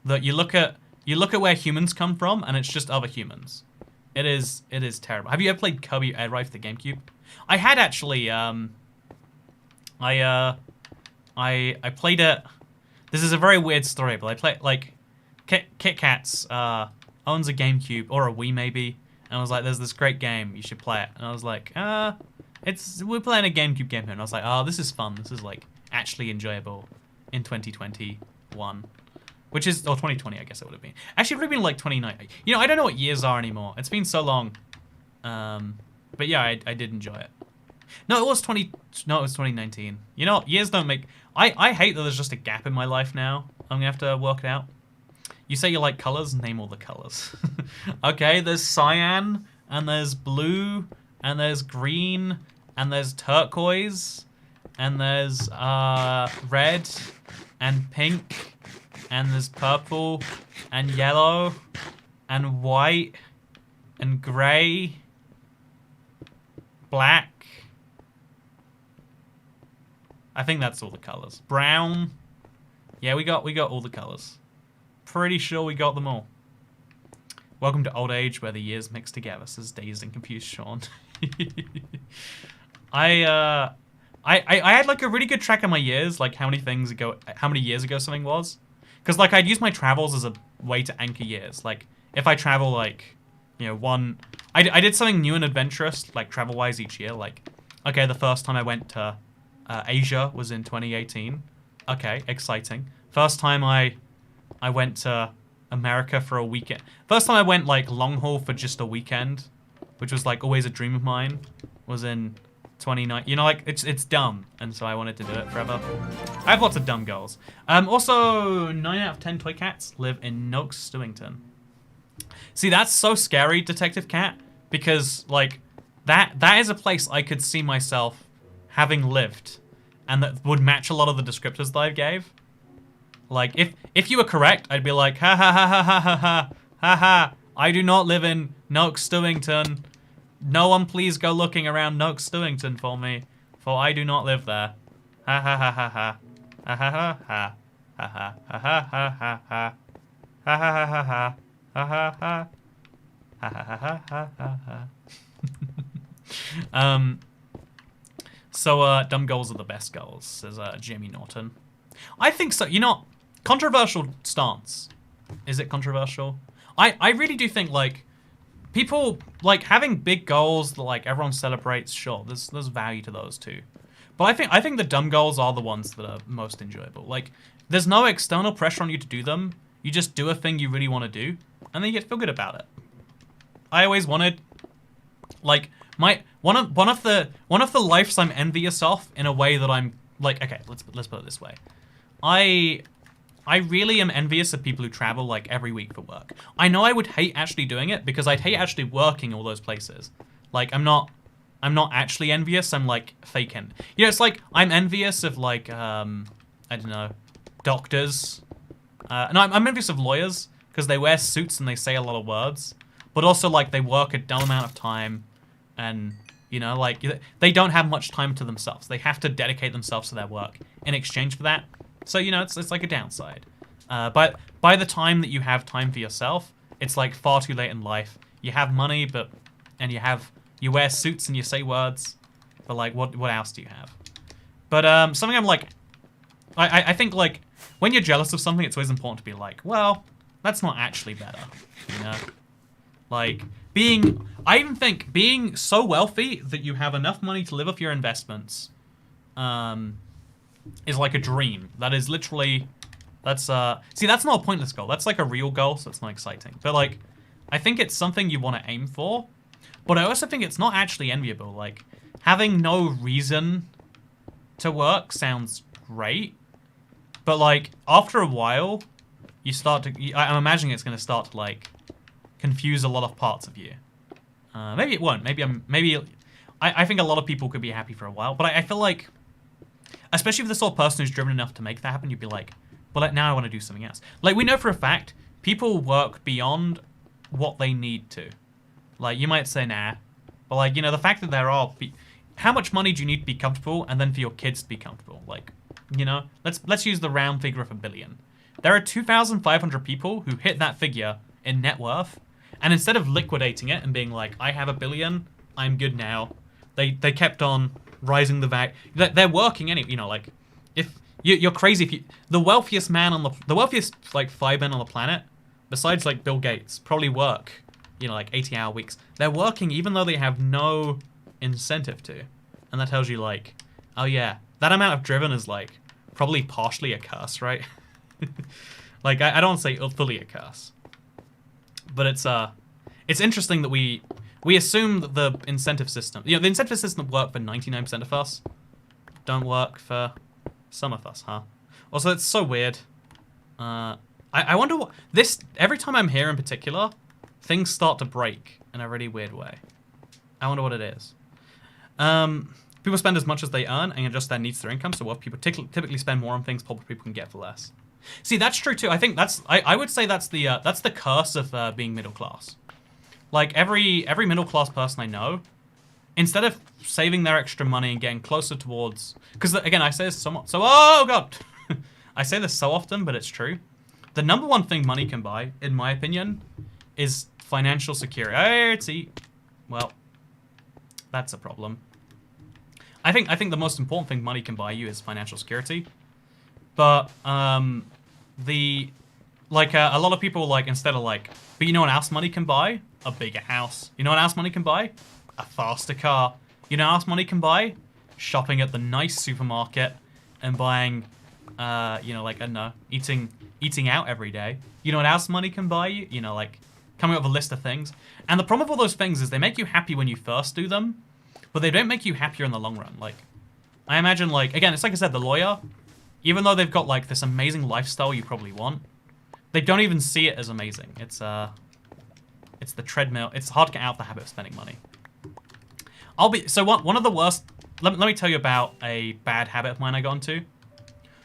that you look at where humans come from, and it's just other humans. It is terrible. Have you ever played Kirby Air Ride for the GameCube? I had actually. I played it. This is a very weird story, but I played like Kit Kat's owns a GameCube or a Wii maybe, and I was like, "There's this great game, you should play it." And I was like, we're playing a GameCube game here," and I was like, "Oh, this is fun. This is like actually enjoyable in 2021." Which is, or 2020, I guess it would have been. Actually, it would have been like 2019. You know, I don't know what years are anymore. It's been so long. But yeah, I did enjoy it. No, it was 2019. You know, years don't make... I hate that there's just a gap in my life now. I'm going to have to work it out. You say you like colors? Name all the colors. Okay, there's cyan, and there's blue, and there's green, and there's turquoise, and there's red, and pink, and there's purple, and yellow, and white, and gray, black. I think that's all the colors. Brown. Yeah, we got all the colors. Pretty sure we got them all. Welcome to old age where the years mix together, says dazed and confused Sean. I had like a really good track of my years, like how many years ago something was. Because like I'd use my travels as a way to anchor years. Like if I travel like, you know, I did something new and adventurous, like travel-wise each year. Like, okay, the first time I went to Asia was in 2018. Okay, exciting. First time I went to America for a weekend. First time I went like long haul for just a weekend, which was like always a dream of mine, was in 2019. You know, like it's dumb, and so I wanted to do it forever. I have lots of dumb goals. Also, 9 out of 10 toy cats live in Noakes, Stewington. See, that's so scary, Detective Cat, because like that is a place I could see myself having lived, and that would match a lot of the descriptors that I gave. Like if you were correct, I'd be like, ha ha ha ha ha ha ha ha ha. I do not live in Noakes, Stewington. No one please go looking around Noak Stewington for me, for I do not live there. Ha ha ha ha ha. Ha ha ha ha. Ha ha ha ha ha ha ha. Ha ha ha ha ha. Ha ha ha. Ha ha ha ha ha ha. So, dumb goals are the best goals, says Jamie Norton. I think so. You know, controversial stance. Is it controversial? I really do think, like, people, like, having big goals that, like, everyone celebrates, sure, there's value to those too. But I think the dumb goals are the ones that are most enjoyable. Like, there's no external pressure on you to do them. You just do a thing you really want to do, and then you get to feel good about it. I always wanted, like, one of the lives I'm envious of in a way that I'm like, okay, let's put it this way. I really am envious of people who travel like every week for work. I know I would hate actually doing it because I'd hate actually working all those places. Like, I'm not actually envious. I'm like faking. You know, it's like I'm envious of like I don't know, doctors. No, I'm envious of lawyers because they wear suits and they say a lot of words, but also like they work a dumb amount of time, and you know, like they don't have much time to themselves. They have to dedicate themselves to their work in exchange for that. So you know, it's like a downside. But by the time that you have time for yourself, it's like far too late in life. You have money, and you wear suits and you say words, but like what else do you have? But something I'm like, I think like when you're jealous of something, it's always important to be like, well, that's not actually better, you know? Like I even think being so wealthy that you have enough money to live off your investments, is like a dream. That is literally, that's not a pointless goal. That's like a real goal, so it's not exciting. But like, I think it's something you want to aim for. But I also think it's not actually enviable. Like, having no reason to work sounds great. But like, after a while, you start to, I'm imagining it's going to start to like, confuse a lot of parts of you. Maybe it won't. I think a lot of people could be happy for a while. But I feel like, especially if the sort of person who's driven enough to make that happen, you'd be like, well, now I want to do something else. Like, we know for a fact, people work beyond what they need to. Like, you might say, nah. But, like, you know, the fact that there are... How much money do you need to be comfortable and then for your kids to be comfortable? Like, you know, let's use the round figure of 1 billion. There are 2,500 people who hit that figure in net worth, and instead of liquidating it and being like, I have 1 billion, I'm good now, they kept on rising the value. They're working anyway, you know, like, if you're crazy if you... The wealthiest like 5 men on the planet, besides like Bill Gates, probably work, you know, like 80-hour weeks. They're working even though they have no incentive to. And that tells you like, oh yeah, that amount of driven is like probably partially a curse, right? Like, I don't want to say fully a curse. But it's interesting that we assume that the incentive system, you know, the incentive system work for 99% of us, don't work for some of us, huh? Also, it's so weird. I wonder what every time I'm here in particular, things start to break in a really weird way. I wonder what it is. People spend as much as they earn and adjust their needs to their income, so wealthy people typically spend more on things poor people can get for less. See, that's true too. I think I would say that's the curse of being middle class. Like every middle class person I know, instead of saving their extra money and getting closer towards, because again I say this somewhat, so oh god, I say this so often, but it's true. The number one thing money can buy, in my opinion, is financial security. Well, that's a problem. I think the most important thing money can buy you is financial security. But a lot of people like, instead of like, but you know what else money can buy? A bigger house. You know what else money can buy? A faster car. You know what else money can buy? Shopping at the nice supermarket and buying, you know, like, I don't know, eating out every day. You know what else money can buy you? You know, like, coming up with a list of things. And the problem with all those things is they make you happy when you first do them, but they don't make you happier in the long run. Like, I imagine, like, again, it's like I said, the lawyer, even though they've got, like, this amazing lifestyle you probably want, they don't even see it as amazing. It's the treadmill. It's hard to get out of the habit of spending money. One of the worst, let me tell you about a bad habit of mine I got into.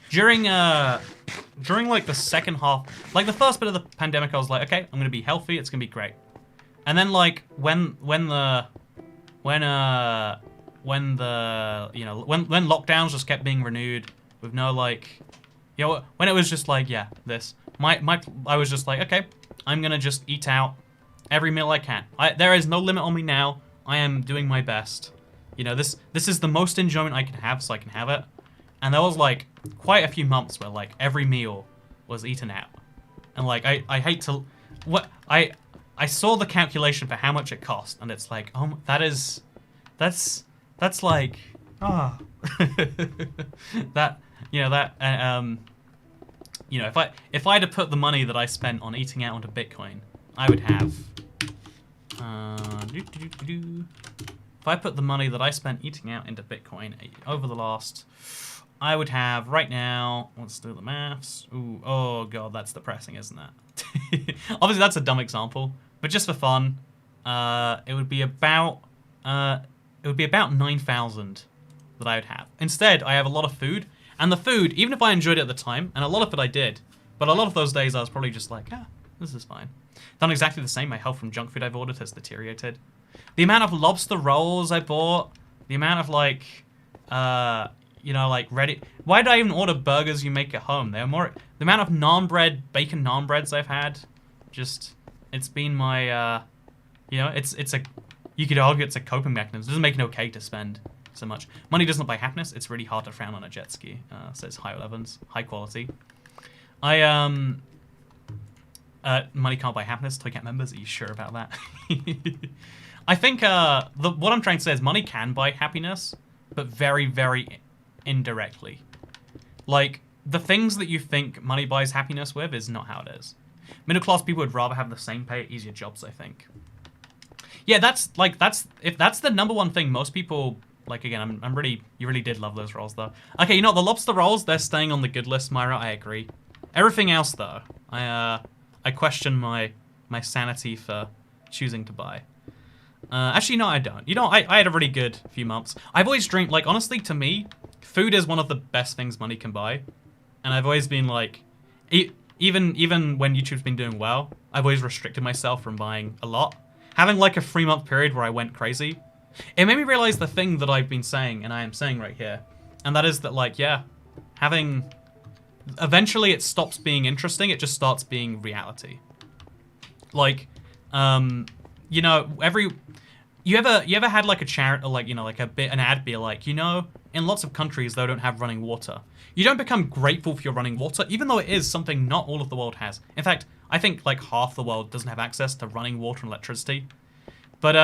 During like the second half, like the first bit of the pandemic, I was like, okay, I'm gonna be healthy, it's gonna be great. And then like when the when the when lockdowns just kept being renewed with no like, when it was just like, yeah, this I was just like, okay, I'm gonna just eat out every meal I can. There is no limit on me now. I am doing my best. This is the most enjoyment I can have, so I can have it. And there was like quite a few months where like every meal was eaten out, and like I hate to, I saw the calculation for how much it cost, and it's like, oh, that's like, ah, if I had to put the money that I spent on eating out onto Bitcoin, I would have, if I put the money that I spent eating out into Bitcoin over the last, I would have right now, let's do the maths. Ooh, oh god, that's depressing, isn't it? Obviously that's a dumb example, but just for fun, it would be about 9,000 that I would have. Instead, I have a lot of food, and the food, even if I enjoyed it at the time, and a lot of it I did, but a lot of those days I was probably just like, this is fine. Done exactly the same. My health from junk food I've ordered has deteriorated. The amount of lobster rolls I bought, the amount of like, like ready. Why did I even order burgers you make at home? They're more. The amount of bacon naan breads I've had, just it's been my, it's a. You could argue it's a coping mechanism. It doesn't make it okay to spend so much. Money doesn't buy happiness. It's really hard to frown on a jet ski. Says High Elevens, high quality. Money can't buy happiness. Toycat members, are you sure about that? I think what I'm trying to say is money can buy happiness, but very, very indirectly. Like, the things that you think money buys happiness with is not how it is. Middle class people would rather have the same pay at easier jobs, I think. Yeah, if that's the number one thing most people, like, again, you really did love those rolls, though. Okay, the lobster rolls, they're staying on the good list, Myra, I agree. Everything else, though, I question my sanity for choosing to buy. Actually, no, I don't. I had a really good few months. I've always dreamed, like, honestly, to me, food is one of the best things money can buy. And I've always been, like, even when YouTube's been doing well, I've always restricted myself from buying a lot. Having, like, a 3-month period where I went crazy, it made me realize the thing that I've been saying, and I am saying right here. And that is that, like, yeah, eventually it stops being interesting, it just starts being reality. Like, you ever had like a charity, or like, like an ad be like, in lots of countries they don't have running water. You don't become grateful for your running water, even though it is something not all of the world has. In fact, I think like half the world doesn't have access to running water and electricity. But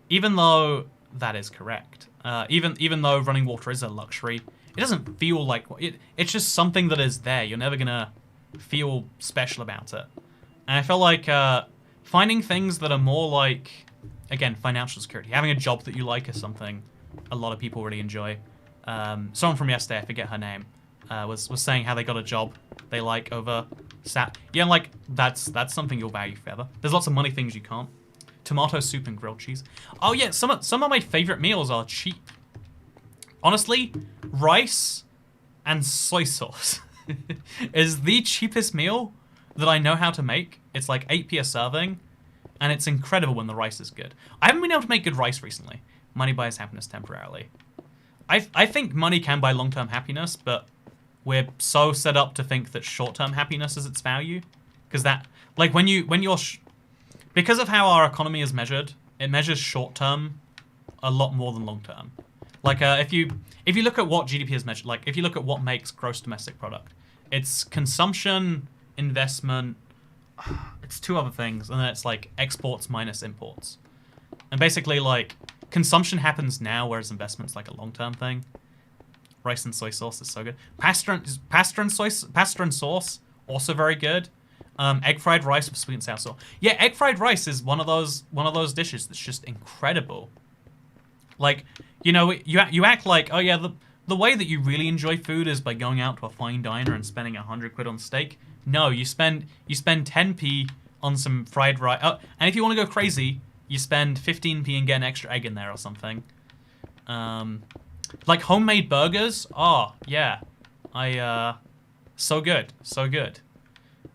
even though that is correct, even though running water is a luxury, it doesn't feel like it's just something that is there. You're never gonna feel special about it. And I feel like finding things that are more like, again, financial security. Having a job that you like is something a lot of people really enjoy. Someone from yesterday, I forget her name, was saying how they got a job they like over yeah, like that's something you'll value forever. There's lots of money things you can't. Tomato soup and grilled cheese. Oh yeah, some of my favorite meals are cheap. Honestly, rice and soy sauce is the cheapest meal that I know how to make. It's like 8p a serving, and it's incredible when the rice is good. I haven't been able to make good rice recently. Money buys happiness temporarily. I think money can buy long-term happiness, but we're so set up to think that short-term happiness is its value, because that, like, because of how our economy is measured, it measures short-term a lot more than long-term. Like, if you look at what GDP is measured, like, if you look at what makes gross domestic product, it's consumption, investment, it's two other things, and then it's, like, exports minus imports. And basically, like, consumption happens now, whereas investment's, like, a long-term thing. Rice and soy sauce is so good. Pasta and sauce, also very good. Egg fried rice with sweet and sour sauce. Yeah, egg fried rice is one of those dishes that's just incredible. Like, you act like, oh yeah, the way that you really enjoy food is by going out to a fine diner and spending 100 quid on steak. No, you spend 10p on some fried rice. Oh, and if you want to go crazy, you spend 15p and get an extra egg in there or something. Like homemade burgers. Oh yeah, so good, so good.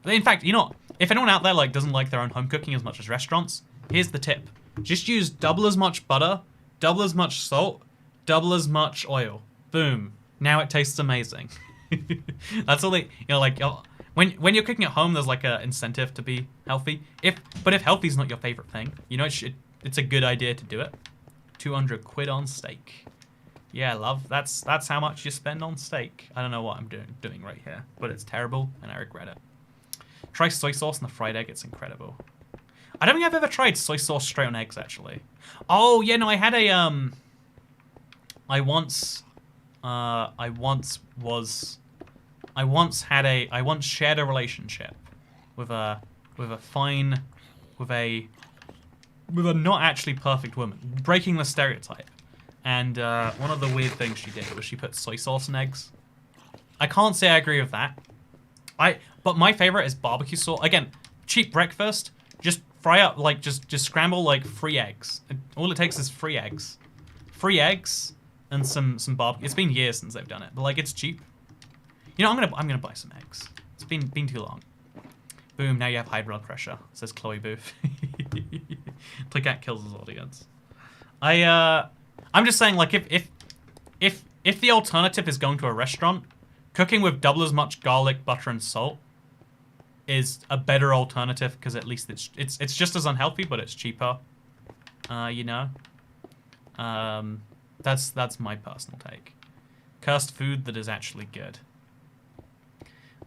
In fact, if anyone out there like doesn't like their own home cooking as much as restaurants, here's the tip: Just use double as much butter, double as much salt, double as much oil. Boom. Now it tastes amazing. That's all they, like, when you're cooking at home, there's like a incentive to be healthy. But if healthy's not your favorite thing, it's a good idea to do it. 200 quid on steak. Yeah, love. That's how much you spend on steak. I don't know what I'm doing right here, but it's terrible and I regret it. Try soy sauce and the fried egg. It's incredible. I don't think I've ever tried soy sauce straight on eggs actually. Oh yeah, no, I had a I once shared a relationship with a not actually perfect woman, breaking the stereotype. And one of the weird things she did was she put soy sauce in eggs. I can't say I agree with that. But my favorite is barbecue sauce. Again, cheap breakfast. Just fry up, like, just scramble like 3 eggs. All it takes is 3 eggs. 3 eggs and some barbecue. It's been years since they've done it, but like it's cheap. I'm gonna buy some eggs. It's been too long. Boom! Now you have high blood pressure. Says Chloe Booth. Cat kills his audience. I'm just saying, like, if the alternative is going to a restaurant, cooking with double as much garlic, butter, and salt is a better alternative because at least it's just as unhealthy, but it's cheaper. That's my personal take. Cursed food that is actually good.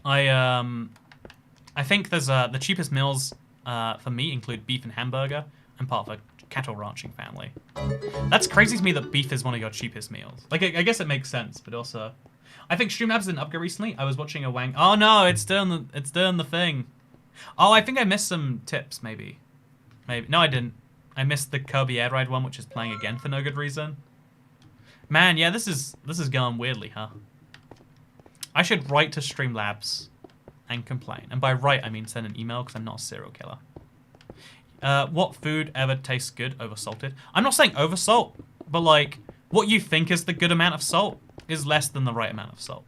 I think there's the cheapest meals for me include beef and hamburger. I'm part of a cattle ranching family. That's crazy to me that beef is one of your cheapest meals. Like, I guess it makes sense, but also, I think Streamlabs didn't upgrade recently. I was watching a Wang. Oh no, it's doing the thing. Oh, I think I missed some tips. Maybe. No, I didn't. I missed the Kirby Air Ride one, which is playing again for no good reason. Man, yeah, this is going weirdly, huh? I should write to Streamlabs and complain. And by write, I mean send an email because I'm not a serial killer. What food ever tastes good over salted? I'm not saying over salt, but like what you think is the good amount of salt is less than the right amount of salt.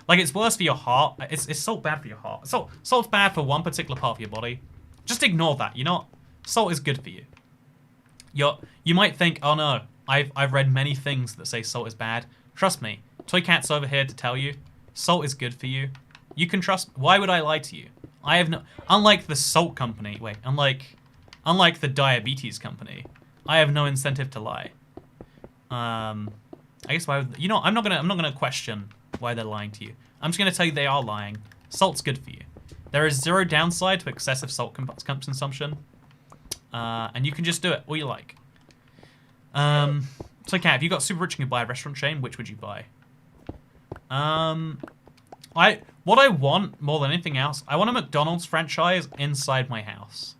Like it's worse for your heart. Is salt bad for your heart? Salt's bad for one particular part of your body. Just ignore that. Salt is good for you. You might think, oh no, I've read many things that say salt is bad. Trust me, Toy Cat's over here to tell you, salt is good for you. You can trust. Why would I lie to you? I have no. Unlike the salt company. Wait. Unlike the diabetes company, I have no incentive to lie. I guess why would, I'm not gonna question why they're lying to you. I'm just gonna tell you they are lying. Salt's good for you. There is zero downside to excessive salt consumption, and you can just do it all you like. So Kat, if you got super rich and could buy a restaurant chain, which would you buy? What I want more than anything else, I want a McDonald's franchise inside my house.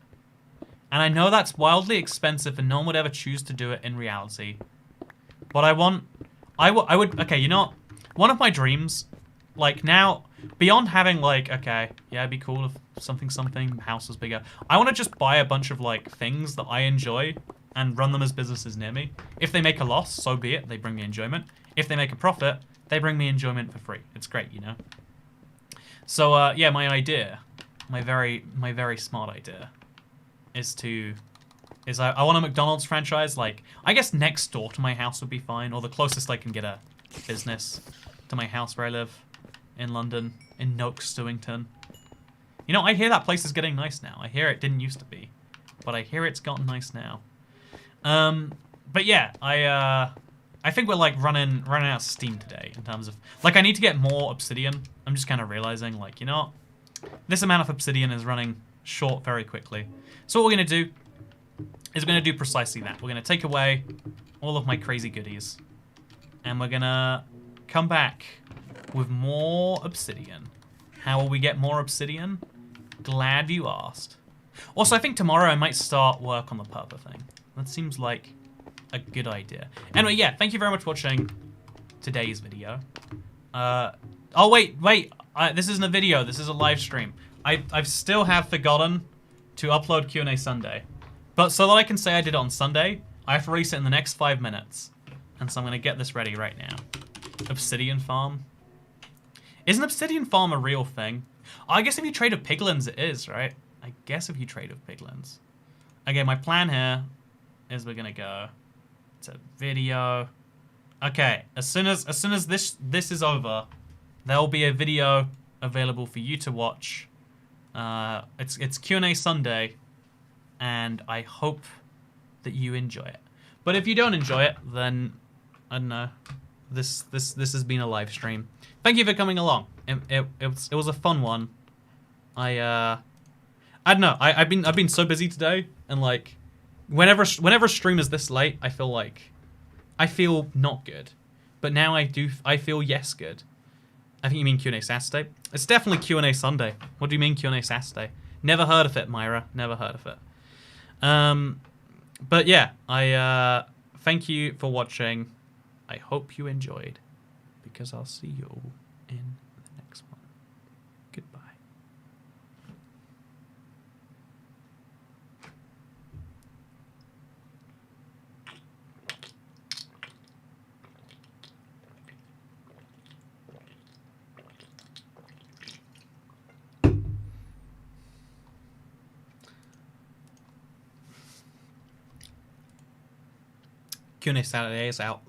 And I know that's wildly expensive and no one would ever choose to do it in reality. But I would, okay, one of my dreams, like now, beyond having like, okay, yeah, it'd be cool if something, house was bigger. I want to just buy a bunch of like things that I enjoy and run them as businesses near me. If they make a loss, so be it, they bring me enjoyment. If they make a profit, they bring me enjoyment for free. It's great, So, yeah, my idea, my very smart idea, is I want a McDonald's franchise, like, I guess next door to my house would be fine, or the closest I can get a business to my house where I live in London, in Noakes, Stewington. I hear that place is getting nice now. I hear it didn't used to be, but I hear it's gotten nice now. But yeah, I think we're like running out of steam today in terms of, like, I need to get more obsidian. I'm just kind of realizing, like, this amount of obsidian is running short very quickly. So what we're going to do is we're going to do precisely that. We're going to take away all of my crazy goodies. And we're going to come back with more obsidian. How will we get more obsidian? Glad you asked. Also, I think tomorrow I might start work on the purple thing. That seems like a good idea. Anyway, yeah, thank you very much for watching today's video. Oh, wait. This isn't a video. This is a live stream. I still have forgotten to upload Q&A Sunday. But so that I can say I did it on Sunday, I have to release it in the next 5 minutes. And so I'm going to get this ready right now. Obsidian farm. Isn't Obsidian farm a real thing? Oh, I guess if you trade with piglins, it is, right? I guess if you trade with piglins. Okay, my plan here is we're gonna go to video. Okay, as soon as this is over, there'll be a video available for you to watch. It's Q&A Sunday, and I hope that you enjoy it. But if you don't enjoy it, then I don't know. This has been a live stream. Thank you for coming along. It was a fun one. I don't know. I've been so busy today, and like whenever a stream is this late, I feel not good. But now I feel yes good. I think you mean Q&A Saturday. It's definitely Q&A Sunday. What do you mean Q&A Saturday? Never heard of it, Myra. Never heard of it. But yeah, I thank you for watching. I hope you enjoyed, because I'll see you all in the next one. Goodbye. Q&A Saturday is out